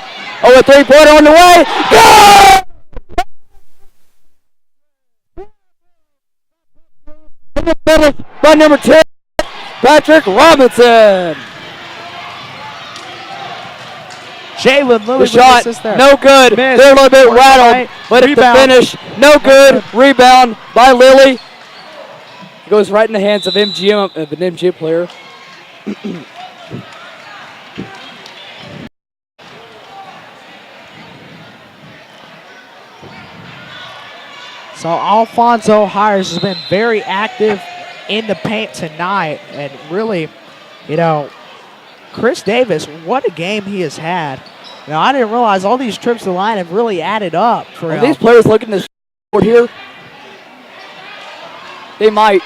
Oh, a three-pointer on the way. Go! Finish by number 10, Patrick Robinson. Jalen Lilly The shot, there. no good. Missed. They're a little bit rattled, but it's the finish, no good. Rebound by Lilly. It goes right in the hands of MGM, of an MGM player. So Alfonso Hires has been very active in the paint tonight, and really, you know, Chris Davis, what a game he has had. Now, I didn't realize all these trips to the line have really added up for him. Are these players looking to score here? They might.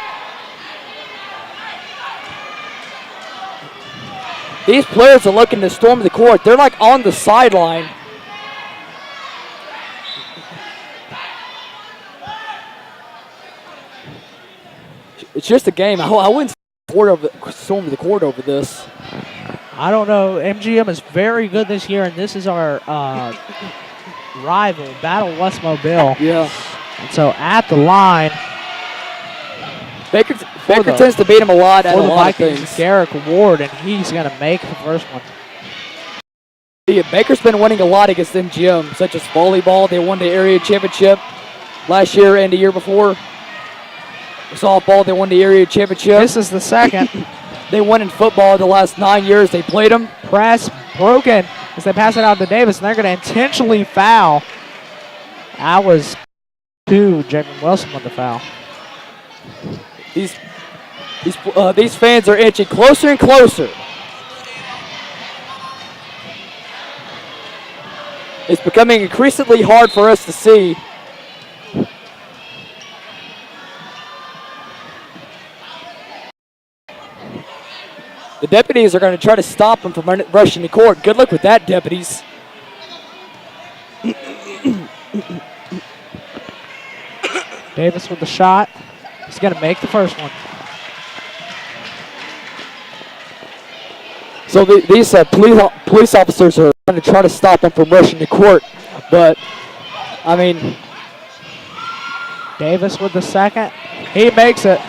These players are looking to storm the court. They're like on the sideline. It's just a game. I wouldn't storm the court over this. I don't know. MGM is very good this year, and this is our rival, Battle West Mobile. Yeah. And so at the line, Baker tends to beat him a lot at a lot of Vikings, things. Garrick Ward, and he's going to make the first one. Yeah, Baker's been winning a lot against MGM, such as volleyball. They won the area championship last year and the year before. Softball, they won the area championship. This is the second. They won in football the last 9 years. They played them. Press broken as they pass it out to Davis, and they're going to intentionally foul. That was 2. Jamin Wilson with the foul. These fans are inching closer and closer. It's becoming increasingly hard for us to see. The deputies are going to try to stop him from rushing the court. Good luck with that, deputies. Davis with the shot. He's going to make the first one. So these police officers are going to try to stop him from rushing the court. But, I mean... Davis with the second. He makes it.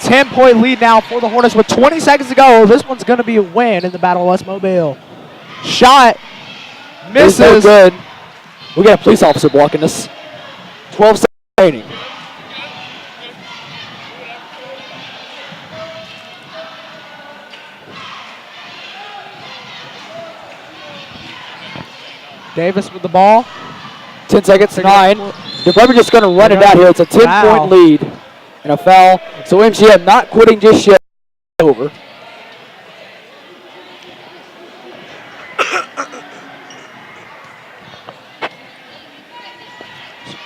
10-point lead now for the Hornets with 20 seconds to go. This one's going to be a win in the Battle West Mobile. Shot. Misses. No good. We got a police officer blocking us. 12 seconds remaining. Davis with the ball. 10 seconds to 9. They're probably just going to run it out here. It's a 10-point lead and a foul. So MGM not quitting just yet. Over.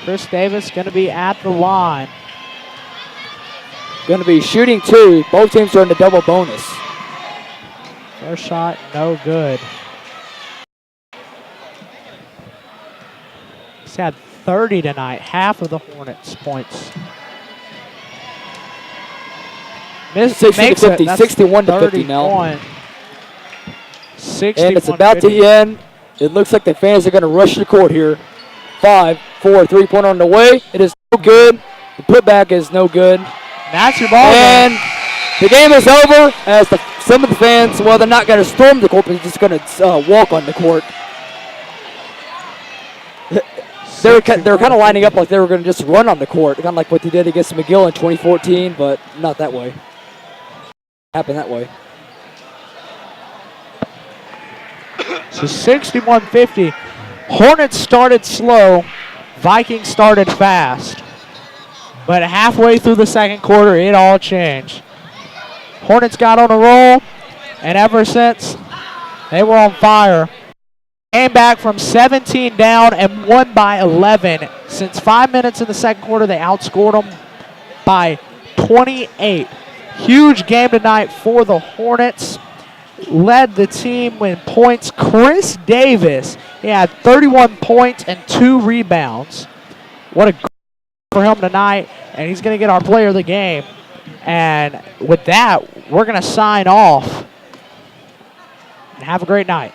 Chris Davis going to be at the line. Going to be shooting 2. Both teams are in the double bonus. First shot, no good. He's had 30 tonight, half of the Hornets' points. Makes 60 to 50, it. 61 to 50 now. 61, and it's about to end. It looks like the fans are going to rush the court here. 5, 4, 3-pointer on the way. It is no good. The putback is no good. That's your ball. And The game is over as some of the fans, well, they're not going to storm the court, but they're just going to walk on the court. They're kind of lining up like they were going to just run on the court, kind of like what they did against McGill in 2014, but not that way. Happened that way. So 61-50. Hornets started slow. Vikings started fast. But halfway through the second quarter, it all changed. Hornets got on a roll, and ever since, they were on fire. Came back from 17 down and won by 11. Since 5 minutes in the second quarter, they outscored them by 28. Huge game tonight for the Hornets. Led the team in points. Chris Davis, he had 31 points and 2 rebounds. What a goal for him tonight, and he's going to get our player of the game. And with that, we're going to sign off. And have a great night.